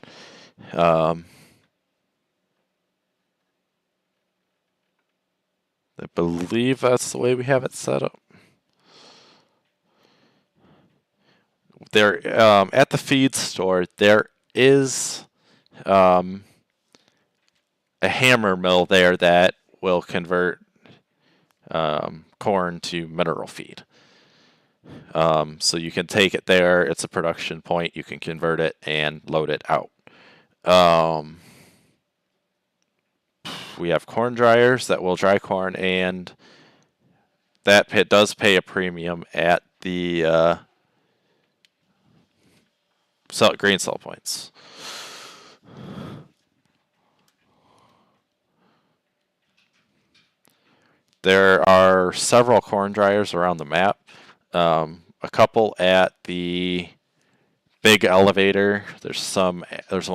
I believe that's the way we have it set up. There, at the feed store, there is a hammer mill there that will convert corn to mineral feed. So you can take it there. It's a production point. You can convert it and load it out. We have corn dryers that will dry corn, and that pit does pay a premium at the grain sell points. There are several corn dryers around the map. A couple at the big elevator. There's one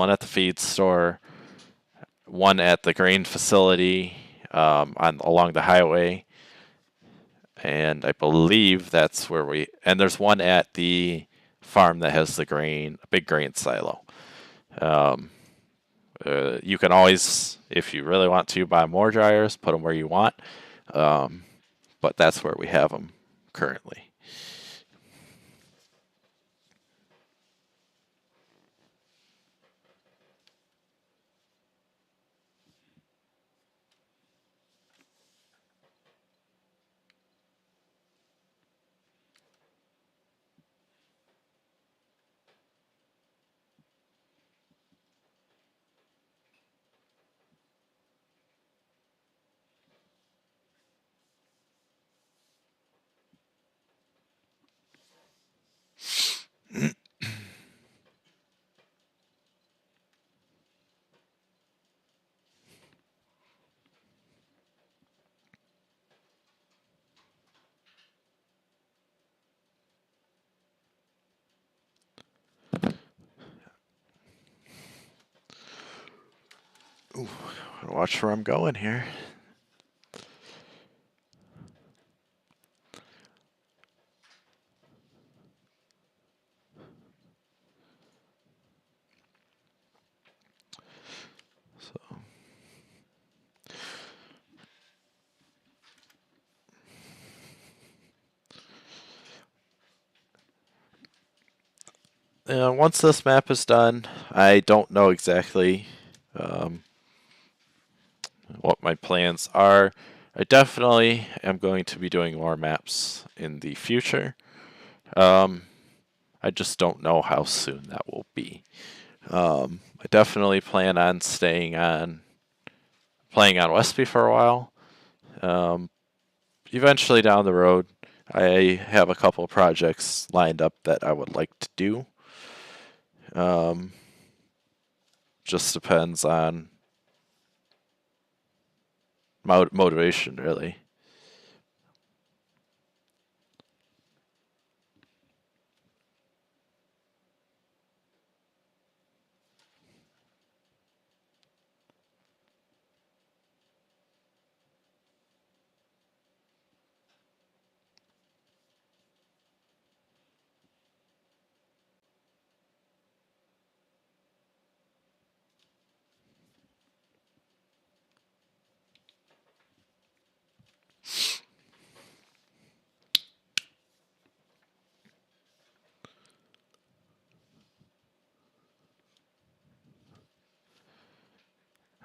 at the feed store, one at the grain facility along the highway, and I believe that's where and there's one at the farm that has a big grain silo. You can always, if you really want to, buy more dryers, put them where you want, but that's where we have them currently. Watch where I'm going here. So. Once this map is done, I don't know exactly what my plans are. I definitely am going to be doing more maps in the future. I just don't know how soon that will be. I definitely plan on staying on playing on Westby for a while. Eventually down the road, I have a couple projects lined up that I would like to do. Just depends on motivation, really.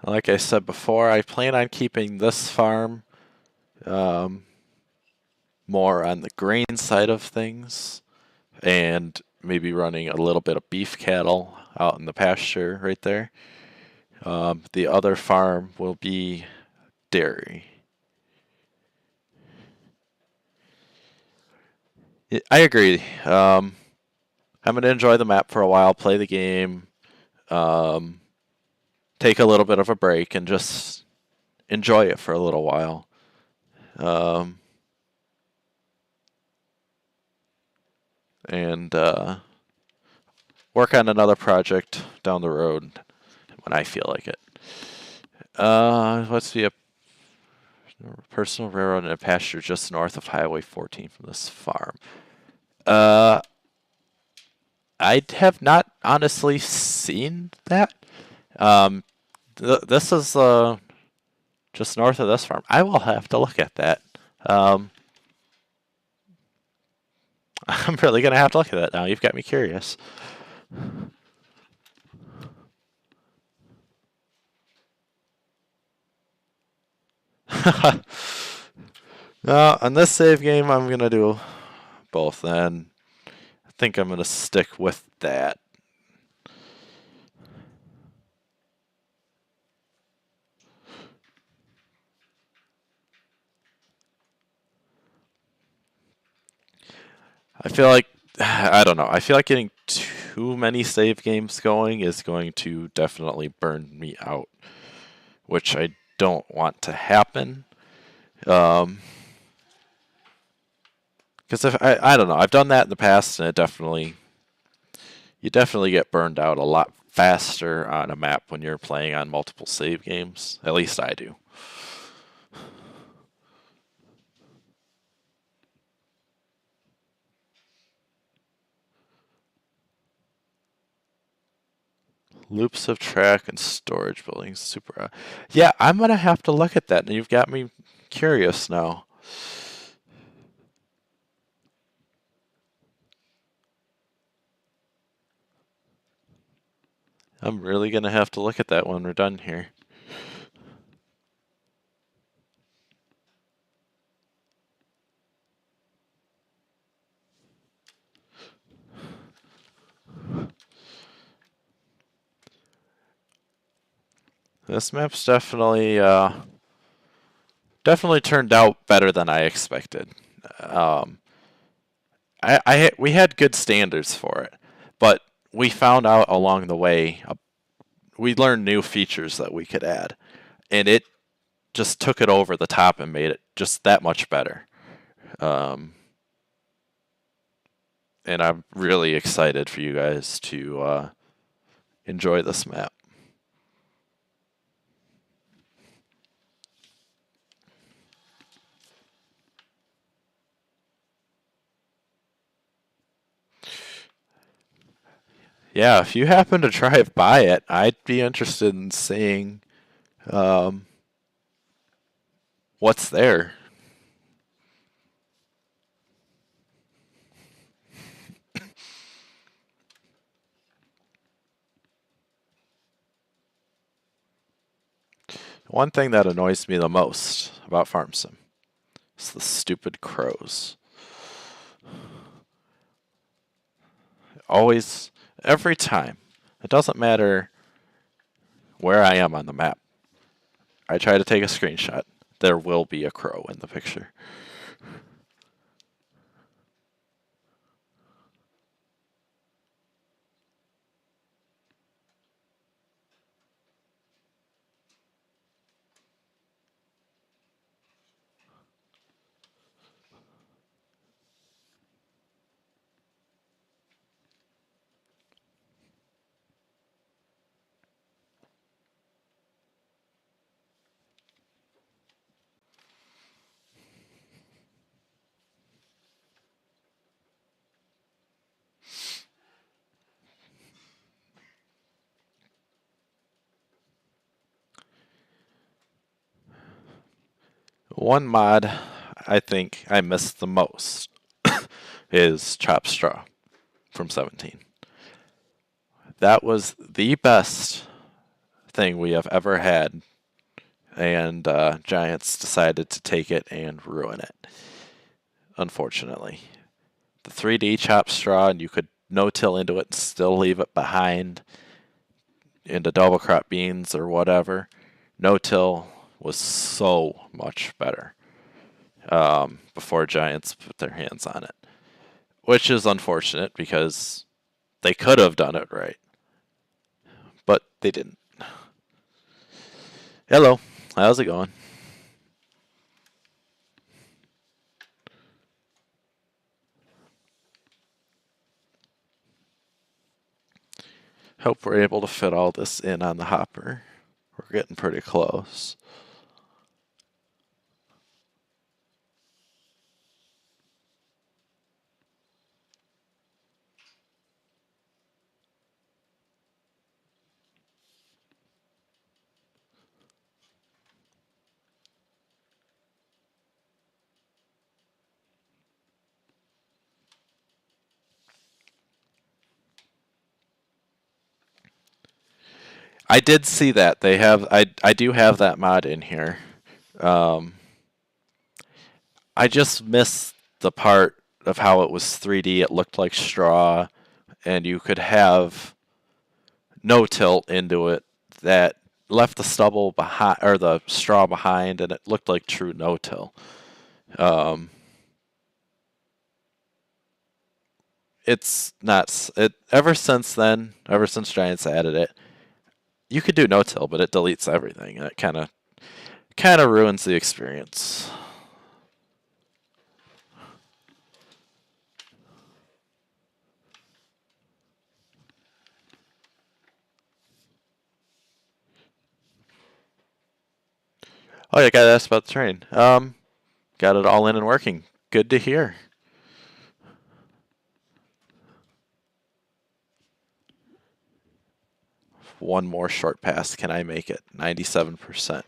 Like I said before, I plan on keeping this farm more on the grain side of things and maybe running a little bit of beef cattle out in the pasture right there. The other farm will be dairy. I agree. I'm going to enjoy the map for a while, play the game, take a little bit of a break, and just enjoy it for a little while. And work on another project down the road when I feel like it. Let's see, a personal railroad and a pasture just north of Highway 14 from this farm. I have not honestly seen that. This is just north of this farm. I will have to look at that. I'm really gonna have to look at that now. You've got me curious. On this save game, I'm gonna do both, and I think I'm gonna stick with that. I feel like I don't know. I feel like getting too many save games going is going to definitely burn me out, which I don't want to happen. Because if I don't know, I've done that in the past, and you definitely get burned out a lot faster on a map when you're playing on multiple save games. At least I do. Loops of track and storage buildings. Super. Yeah, I'm gonna have to look at that. And you've got me curious now. I'm really gonna have to look at that when we're done here. This map's definitely turned out better than I expected. We had good standards for it, but we found out along the way we learned new features that we could add, and it just took it over the top and made it just that much better. And I'm really excited for you guys to enjoy this map. Yeah, if you happen to drive by it, I'd be interested in seeing um, what's there. One thing that annoys me the most about Farm Sim is the stupid crows. Always, every time. It doesn't matter where I am on the map. I try to take a screenshot. There will be a crow in the picture. One mod I think I missed the most is Chop Straw from 17. That was the best thing we have ever had, and Giants decided to take it and ruin it, unfortunately. The 3D Chop Straw, and you could no-till into it and still leave it behind into double crop beans or whatever. No-till was so much better before Giants put their hands on it, which is unfortunate because they could have done it right, but they didn't. Hello, how's it going? Hope we're able to fit all this in on the hopper. We're getting pretty close. I did see that they have. I do have that mod in here. Um, I just missed the part of how it was 3D. It looked like straw, and you could have no tilt into it that left the stubble behind or the straw behind, and it looked like true no till. Um, it's not it ever since then. Ever since Giants added it, you could do no till, but it deletes everything, and it kind of ruins the experience. Oh, yeah, I got asked about the train. Got it all in and working. Good to hear. One more short pass. Can I make it? 97%.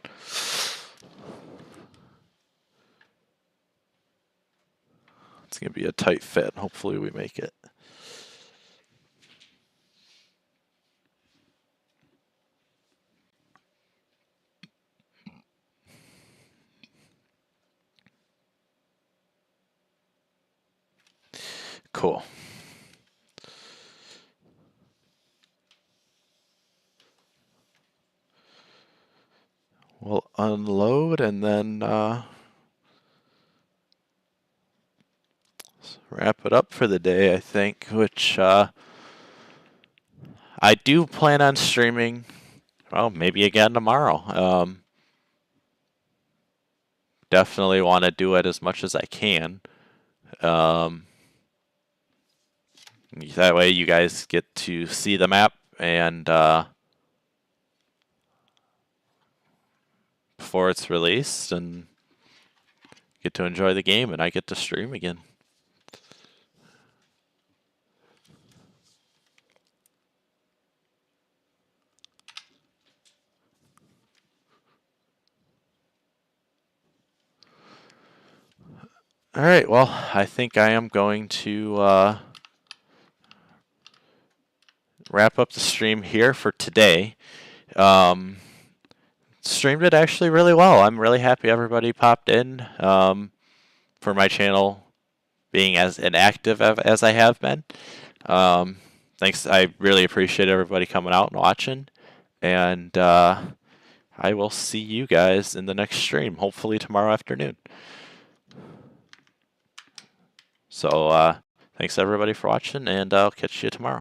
It's going to be a tight fit. Hopefully we make it. Cool. We'll unload and then wrap it up for the day, I think, which I do plan on streaming, well, maybe again tomorrow. Definitely want to do it as much as I can. Um, that way you guys get to see the map and before it's released and get to enjoy the game, and I get to stream again. All right, well, I think I am going to wrap up the stream here for today. Streamed it actually really well. I'm really happy everybody popped in for my channel being as inactive as I have been. Thanks, I really appreciate everybody coming out and watching. And I will see you guys in the next stream, hopefully tomorrow afternoon. So thanks everybody for watching, and I'll catch you tomorrow.